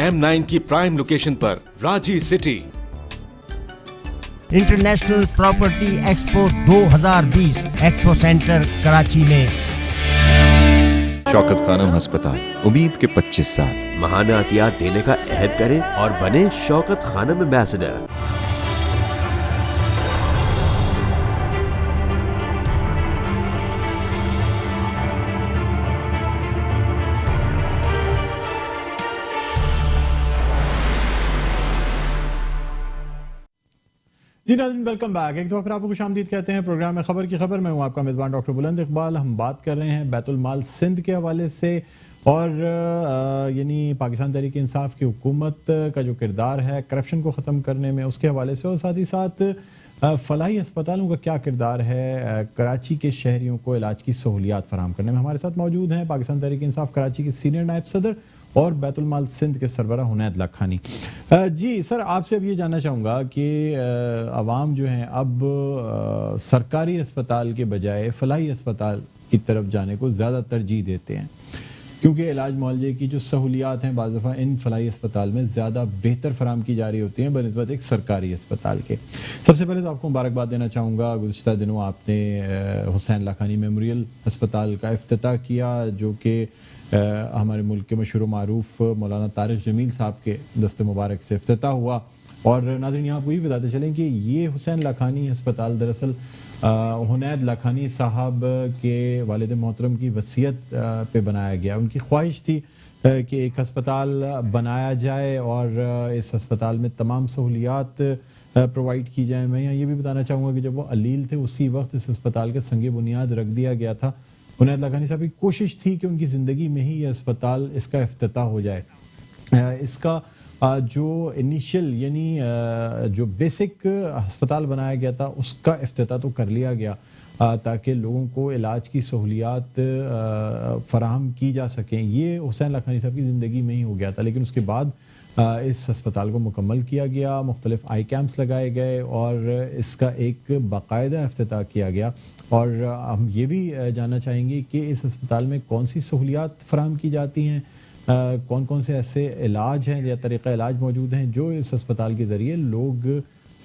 M9 کی پرائم لوکیشن پر Raji city. International property expo 2020 expo centre Karachi میں. شوکت خانم ہسپتال, امید کے 25 سال. ماہانہ عطیات دینے کا عہد کریں اور بنے شوکت خانم ایمبیسڈر. جی ناظرین, ویلکم بیک. ایک دفعہ پھر آپ کو خوش آمدید کہتے ہیں پروگرام میں خبر کی خبر. میں ہوں آپ کا میزبان ڈاکٹر بلند اقبال. ہم بات کر رہے ہیں بیت المال سندھ کے حوالے سے, اور یعنی پاکستان تحریک انصاف کی حکومت کا جو کردار ہے کرپشن کو ختم کرنے میں, اس کے حوالے سے, اور ساتھ ہی ساتھ فلاحی اسپتالوں کا کیا کردار ہے کراچی کے شہریوں کو علاج کی سہولیات فراہم کرنے میں. ہمارے ساتھ موجود ہیں پاکستان تحریک انصاف کراچی کے سینئر نائب صدر اور بیت المال سندھ کے سربراہ حنید لاکھانی. جی سر, آپ سے اب یہ جاننا چاہوں گا کہ عوام جو ہیں اب سرکاری اسپتال کے بجائے فلاحی اسپتال کی طرف جانے کو زیادہ ترجیح دیتے ہیں, کیونکہ علاج معالجے کی جو سہولیات ہیں بعض دفعہ ان فلاحی اسپتال میں زیادہ بہتر فراہم کی جا رہی ہوتی ہیں بنسبت ایک سرکاری اسپتال کے. سب سے پہلے تو آپ کو مبارکباد دینا چاہوں گا, گزشتہ دنوں آپ نے حسین لاکھانی میموریل اسپتال کا افتتاح کیا, جو کہ ہمارے ملک کے مشہور و معروف مولانا طارق جمیل صاحب کے دست مبارک سے افتتاح ہوا. اور ناظرین آپ کو یہ بتاتے چلیں کہ یہ حسین لاکھانی اسپتال دراصل حنید لاکھانی صاحب کے والد محترم کی وصیت پہ بنایا گیا. ان کی خواہش تھی کہ ایک ہسپتال بنایا جائے اور اس ہسپتال میں تمام سہولیات پرووائڈ کی جائیں. میں یہ بھی بتانا چاہوں گا کہ جب وہ علیل تھے اسی وقت اس ہسپتال کے سنگ بنیاد رکھ دیا گیا تھا. حنید لاکھانی صاحب کی کوشش تھی کہ ان کی زندگی میں ہی یہ اسپتال اس کا افتتاح ہو جائے. اس کا جو انیشل یعنی جو بیسک ہسپتال بنایا گیا تھا اس کا افتتاح تو کر لیا گیا تاکہ لوگوں کو علاج کی سہولیات فراہم کی جا سکیں. یہ حسین لاکھانی صاحب کی زندگی میں ہی ہو گیا تھا, لیکن اس کے بعد اس ہسپتال کو مکمل کیا گیا, مختلف آئی کیمپس لگائے گئے اور اس کا ایک باقاعدہ افتتاح کیا گیا. اور ہم یہ بھی جاننا چاہیں گے کہ اس ہسپتال میں کون سی سہولیات فراہم کی جاتی ہیں, کون کون سے ایسے علاج ہیں یا طریقہ علاج موجود ہیں جو اس ہسپتال کے ذریعے لوگ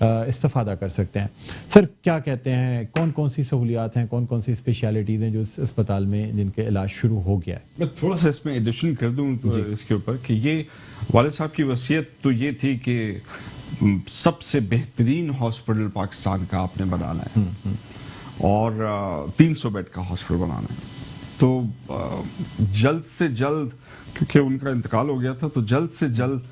استفادہ کر سکتے ہیں. سر کیا کہتے ہیں, کون کون سی سہولیات ہیں, کون کون سی اسپیشلٹیز ہیں جو اس اسپتال میں جن کے علاج شروع ہو گیا ہے؟ میں تھوڑا سا اس میں ایڈیشن کر دوں اس کے اوپر کہ یہ والد صاحب کی وصیت تو یہ تھی کہ سب سے بہترین ہاسپٹل پاکستان کا آپ نے بنانا ہے, اور 300 بیڈ کا ہاسپٹل بنانا ہے. تو جلد سے جلد, کیونکہ ان کا انتقال ہو گیا تھا, تو جلد سے جلد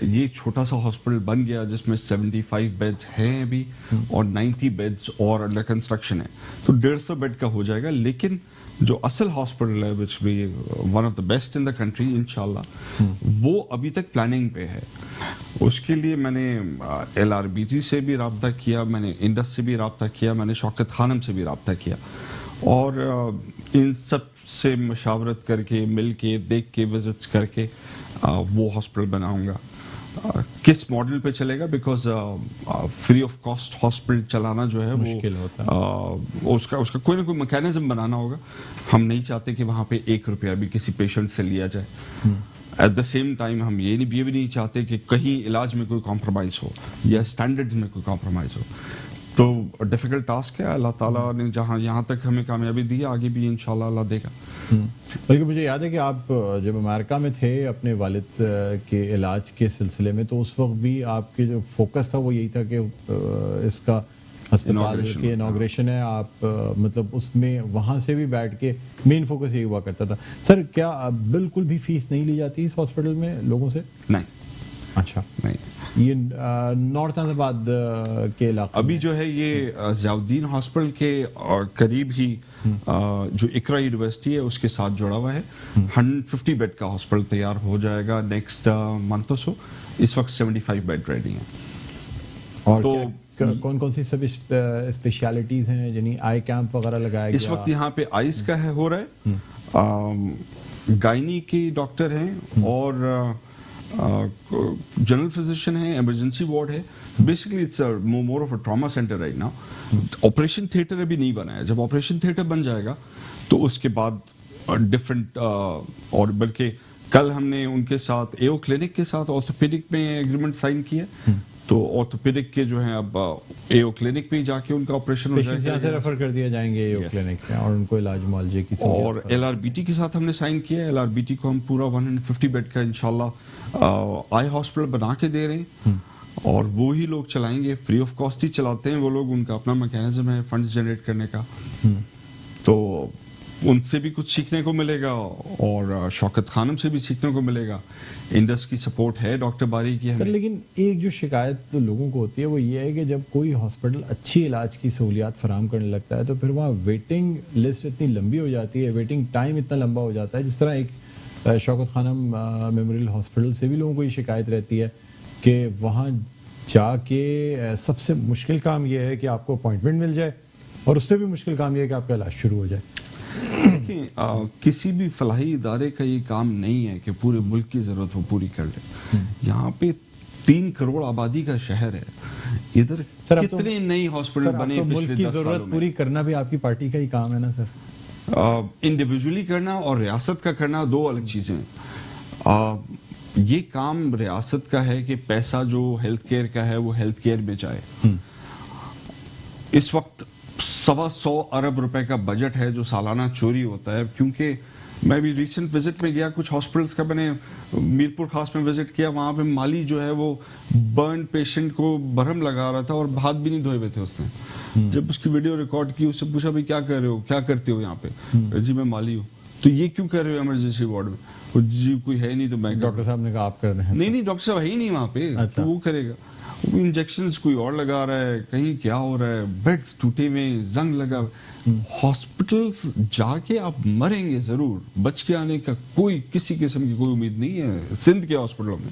یہ چھوٹا سا ہاسپٹل بن گیا جس میں 75 بیڈز ہیں ابھی اور 90 بیڈز اور انڈر کنسٹرکشن ہے. تو 150 بیڈ کا ہو جائے گا. لیکن جو اصل ہاسپٹل ہے وچ بھی one of the best in the country انشاءاللہ, وہ ابھی تک پلاننگ پہ ہے. اس کے لیے میں نے LRBT سے بھی رابطہ کیا, میں نے انڈس سے بھی رابطہ کیا, میں نے شوکت خانم سے بھی رابطہ کیا, اور ان سب سے مشاورت کر کے, مل کے, دیکھ کے, وزٹس کر کے وہ ہاسپٹل بناؤں گا. کس ماڈل پہ چلے گا, because free of cost hospital چلانا جو ہے مشکل ہوتا ہے. اس کا کوئی نہ کوئی میکینزم بنانا ہوگا. ہم نہیں چاہتے کہ وہاں پہ 1 روپیہ بھی کسی پیشنٹ سے لیا جائے. ایٹ دا سیم ٹائم ہم یہ بھی نہیں چاہتے کہ کہیں علاج میں کوئی کمپرومائز ہو یا اسٹینڈرڈ میں کوئی کمپرومائز ہو. تو ڈیفیکلٹ ٹاسک ہے. اللہ تعالیٰ نے جہاں یہاں تک ہمیں کامیابی دی ہے, آگے بھی انشاءاللہ اللہ دے گا. بلکہ مجھے یاد ہے کہ آپ جب امریکہ میں تھے اپنے والد کے علاج کے سلسلے میں, تو اس وقت بھی آپ کے جو فوکس تھا وہ یہی تھا کہ اس کا ہسپتال کی انوگریشن ہے. آپ مطلب اس میں وہاں سے بھی بیٹھ کے مین فوکس یہی ہوا کرتا تھا. سر, کیا بالکل بھی فیس نہیں لی جاتی اس ہاسپٹل میں لوگوں سے؟ نہیں. اچھا, نہیں. یہ نارتھ آباد کے علاقے ابھی جو ہے یہ ضیاءالدین ہاسپٹل کے قریب ہی جو اقرا یونیورسٹی ہے اس کے ساتھ جڑا ہوا ہے. 150 بیڈ کا ہاسپٹل تیار ہو جائے گا نیکسٹ منتھ سو. اس وقت 75 بیڈ ریڈی ہیں. اور کون کون سی سب اسپیشلٹیز ہیں, یعنی آئی کیمپ وغیرہ لگایا گیا؟ اس وقت یہاں پہ آئز کا ہے ہو رہا ہے, گائنی کے ڈاکٹر ہیں, اور جنرل فزیشین ہے, ایمرجنسی وارڈ ہے. Basically it's more of a trauma centre right now. Operation theatre ابھی نہیں بنا ہے. جب آپریشن تھیٹر بن جائے گا تو اس کے بعد ڈفرینٹ, اور بلکہ کل ہم نے ان کے ساتھ ایو کلینک کے ساتھ آرتھوپیڈک میں ایگریمنٹ سائن کیا. تو آرتھوپیڈک کے جو ہیں اب ایو کلینک پہ جا کے ان کا آپریشن ہو جائے گا, یہاں سے ریفر کر دیا جائیں گے ایو کلینک میں, اور ان کو علاج معالجے کی. اور LRBT کے ساتھ ہم نے سائن کیا ہے. LRBT کو ہم پورا 150 بیڈ کا انشاءاللہ آئی ہاسپٹل بنا کے دے رہے ہیں, اور وہی لوگ چلائیں گے. فری آف کاسٹ ہی چلاتے ہیں وہ لوگ, ان کا اپنا میکینزم ہے فنڈز جنریٹ کرنے کا. تو ان سے بھی کچھ سیکھنے کو ملے گا, اور شوکت خانم سے بھی سیکھنے کو ملے گا. انڈس کی سپورٹ ہے ڈاکٹر باری کی. لیکن ایک جو شکایت لوگوں کو ہوتی ہے وہ یہ ہے کہ جب کوئی ہاسپٹل اچھی علاج کی سہولیات فراہم کرنے لگتا ہے تو پھر وہاں ویٹنگ لسٹ اتنی لمبی ہو جاتی ہے, ویٹنگ ٹائم اتنا لمبا ہو جاتا ہے. جس طرح ایک شوکت خانم میموریل ہاسپٹل سے بھی لوگوں کو یہ شکایت رہتی ہے کہ وہاں جا کے سب سے مشکل کام یہ ہے کہ آپ کو اپوائنٹمنٹ مل جائے, اور اس سے بھی مشکل کام یہ ہے کہ آپ کا علاج شروع ہو جائے. کسی بھی فلاحی ادارے کا یہ کام نہیں ہے کہ پورے ملک کی ضرورت وہ پوری کر لے. یہاں پہ 3 کروڑ آبادی کا شہر ہے. ادھر کتنے نئی ہاسپٹل بنے ملک کی ضرورت پوری کرنا بھی آپ کی پارٹی کا ہی کام ہے نا سر؟ انڈیویجولی کرنا اور ریاست کا کرنا 2 الگ چیزیں ہیں. یہ کام ریاست کا ہے کہ پیسہ جو ہیلتھ کیئر کا ہے وہ ہیلتھ کیئر میں جائے. اس وقت 125 ارب روپے کا بجٹ ہے جو سالانہ چوری ہوتا ہے. کیونکہ میں بھی ریسنٹ وزٹ میں گیا کچھ ہاسپٹلس کا, میں نے میرپور خاص میں وزٹ کیا. وہاں پہ مالی جو ہے وہ برن پیشنٹ کو برہم لگا رہا تھا اور ہاتھ بھی نہیں دھوئے ہوئے تھے اس نے. جب اس کی ویڈیو ریکارڈ کی, اس سے پوچھا بھائی کیا کر رہے ہو, کیا کرتے ہو یہاں پہ؟ جی میں مالی ہوں. تو یہ کیوں کر رہے ہو ایمرجنسی وارڈ میں؟ جی کوئی ہے نہیں تو میں. ڈاکٹر صاحب نے کہا آپ کر دیں. نہیں ڈاکٹر صاحب ہے ہی نہیں وہاں پہ, تو وہ کرے گا. انجیکشنز کوئی اور لگا رہا ہے, کہیں کیا ہو رہا ہے, بیڈز ٹوٹے میں زنگ لگا. ہاسپٹلز جا کے آپ مریں گے ضرور, بچ کے آنے کا کوئی کسی قسم کی کوئی امید نہیں ہے سندھ کے ہاسپٹلوں میں.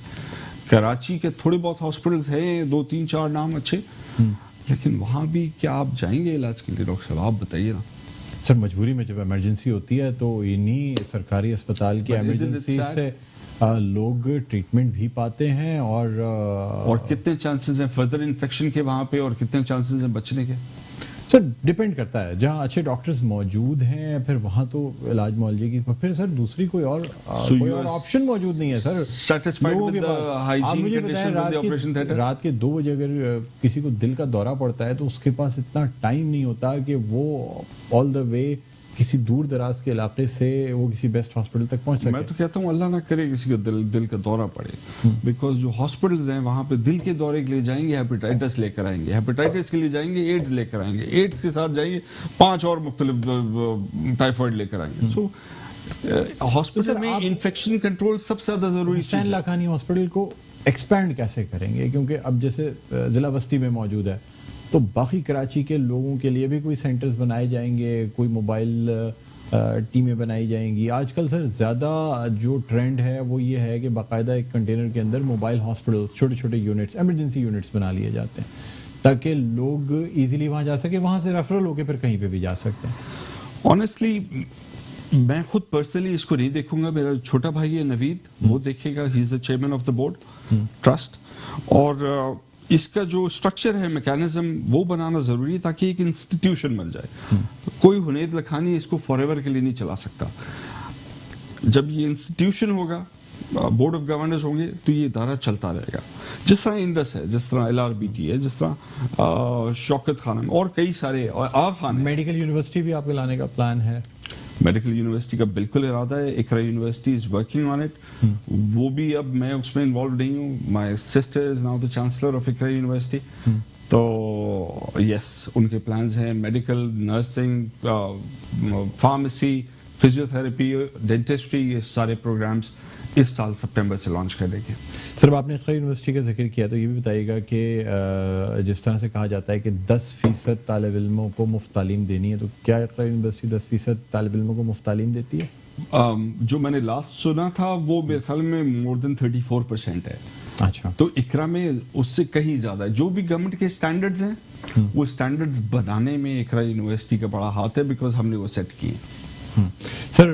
کراچی کے تھوڑے بہت ہاسپٹلز ہیں, 2 3 4 نام اچھے, لیکن وہاں بھی کیا آپ جائیں گے علاج کے لیے؟ ڈاکٹر صاحب آپ بتائیے نا. سر مجبوری میں جب ایمرجنسی ہوتی ہے تو انہی سرکاری اسپتال کی ایمرجنسی سے لوگ ٹریٹمنٹ بھی پاتے ہیں, اور کتنے چانسز ہیں فردر انفیکشن کے وہاں پہ, اور کتنے چانسز ہیں بچنے کے؟ سر ڈیپینڈ کرتا ہے. جہاں اچھے ڈاکٹرز موجود ہیں پھر وہاں تو علاج معالجے کی, پھر سر دوسری کوئی اور آپشن موجود نہیں ہے سر. آپ مجھے بتائیں رات کے 2 بجے اگر کسی کو دل کا دورہ پڑتا ہے تو اس کے پاس اتنا ٹائم نہیں ہوتا کہ وہ آل دا وے کسی دور دراز کے علاقے سے وہ کسی بیسٹ ہاسپٹل تک پہنچ میں سکے؟ تو کہتا ہوں اللہ نہ کرے کسی کو دل کا دورہ پڑے، بیکاز جو ہاسپٹلز ہیں وہاں پہ دل کے دورے کے لیے جائیں گے ہیپیٹائٹس لے کر آئیں گے، ہیپیٹائٹس کے لیے جائیں گے ایڈز لے کر آئیں گے، ایڈز کے ساتھ جائیں گے 5 اور مختلف ٹائیفائڈ لے کر آئیں گے. سو ہاسپٹل میں انفیکشن کنٹرول سب سے زیادہ ضروری حسین چیز ہے. لاکھانی ہاسپٹل کو ایکسپینڈ کیسے کریں گے؟ کیونکہ اب جیسے ضلع بستی میں موجود ہے تو باقی کراچی کے لوگوں کے لیے بھی کوئی سینٹرز بنائے جائیں گے، کوئی موبائل ٹیمیں بنائی جائیں گی. آج کل سر زیادہ جو ٹرینڈ ہے وہ یہ ہے کہ باقاعدہ ایک کنٹینر کے اندر موبائل ہاسپٹل، چھوٹے چھوٹے یونٹس، ایمرجنسی یونٹس بنا لیے جاتے ہیں تاکہ لوگ ایزیلی وہاں جا سکیں، وہاں سے ریفرل ہو کے پھر کہیں پہ بھی جا سکتے ہیں. آنیسٹلی میں خود پرسنلی اس کو نہیں دیکھوں گا، میرا چھوٹا بھائی ہے نوید، وہ دیکھے گا، he is the chairman of the board trust. اور اس کا جو اسٹرکچر ہے، میکینزم، وہ بنانا ضروری ہے تاکہ ایک انسٹیٹیوشن بن جائے. کوئی حنید لکھانی اس کو فار ایور کے لیے نہیں چلا سکتا. جب یہ انسٹیٹیوشن ہوگا، بورڈ آف گورنرز ہوں گے، تو یہ ادارہ چلتا رہے گا. جس طرح انڈس ہے، جس طرح LRBT ہے، جس طرح شوکت خانم اور کئی سارے آغا خان. میڈیکل یونیورسٹی بھی آپ کے لانے کا پلان ہے؟ میڈیکل یونیورسٹی کا بالکل ارادہ ہے. Iqra university is working on it. وہ بھی اب میں اس میں انوالو نہیں ہوں. My sister is now the chancellor of Iqra university. تو یس، ان کے پلانز ہیں medical, nursing, pharmacy, physiotherapy, dentistry, یہ سارے پروگرامز اس سال سپٹمبر سے لانچ کریں گے. سر آپ نے اقرا یونیورسٹی کا ذکر کیا تو یہ بھی بتائیے گا کہ جس طرح سے کہا جاتا ہے کہ 10% طالب علموں کو مفت تعلیم دینی ہے، تو کیا اقرا یونیورسٹی 10% طالب علموں کو مفت تعلیم دیتی ہے؟ جو میں نے لاسٹ سنا تھا وہ میرے خیال میں مور دین 34% ہے. اچھا، تو اقرا میں اس سے کہیں زیادہ ہے. جو بھی گورنمنٹ کے اسٹینڈرڈز ہیں وہ اسٹینڈرڈز بنانے میں اقرا یونیورسٹی کا بڑا ہاتھ ہے، بیکاز ہم نے وہ سیٹ کیے. سر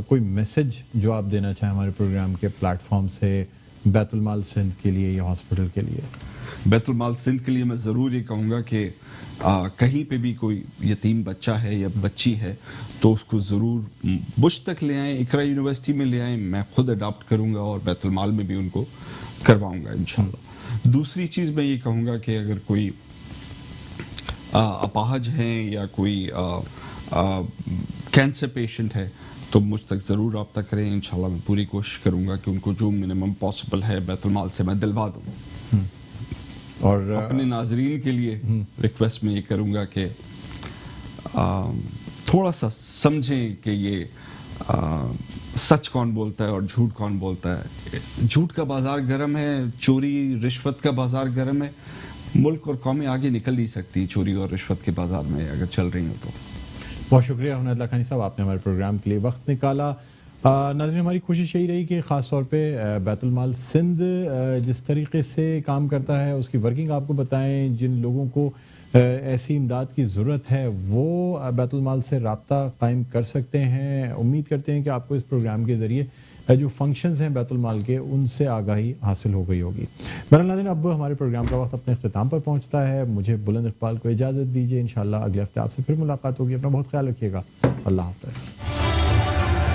کوئی میسج جو آپ دینا چاہیں ہمارے پروگرام کے پلیٹ فارم سے بیت المال سندھ کے لیے یا ہاسپٹل کے لیے؟ بیت المال سندھ کے لیے میں ضرور یہ کہوں گا کہ کہیں پہ بھی کوئی یتیم بچہ ہے یا بچی ہے تو اس کو ضرور بش تک لے آئیں، اقرا یونیورسٹی میں لے آئیں. میں خود اڈاپٹ کروں گا اور بیت المال میں بھی ان کو کرواؤں گا انشاءاللہ. دوسری چیز میں یہ کہوں گا کہ اگر کوئی اپاہج ہیں یا کوئی کینسر پیشنٹ ہے تو مجھ تک ضرور رابطہ کریں. انشاءاللہ میں پوری کوشش کروں گا کہ ان کو جو منیمم پاسبل ہے بیت المال سے میں دلوا دوں. اور اپنے ناظرین کے لیے ریکویسٹ میں یہ کروں گا کہ تھوڑا سا سمجھیں کہ یہ سچ کون بولتا ہے اور جھوٹ کون بولتا ہے. جھوٹ کا بازار گرم ہے، چوری رشوت کا بازار گرم ہے. ملک اور قومیں آگے نکل نہیں سکتی چوری اور رشوت کے بازار میں اگر چل رہی ہوں تو. بہت شکریہ حنید لاکھانی صاحب، آپ نے ہمارے پروگرام کے لیے وقت نکالا. ناظرین، ہماری کوشش یہی رہی کہ خاص طور پہ بیت المال سندھ جس طریقے سے کام کرتا ہے اس کی ورکنگ آپ کو بتائیں. جن لوگوں کو ایسی امداد کی ضرورت ہے وہ بیت المال سے رابطہ قائم کر سکتے ہیں. امید کرتے ہیں کہ آپ کو اس پروگرام کے ذریعے جو فنکشنز ہیں بیت المال کے ان سے آگاہی حاصل ہو گئی ہوگی. بہرحال ناظرین، اب ہمارے پروگرام کا وقت اپنے اختتام پر پہنچتا ہے. مجھے بلند اقبال کو اجازت دیجیے. انشاءاللہ اگلے ہفتے آپ سے پھر ملاقات ہوگی. اپنا بہت خیال رکھیے گا. اللہ حافظ.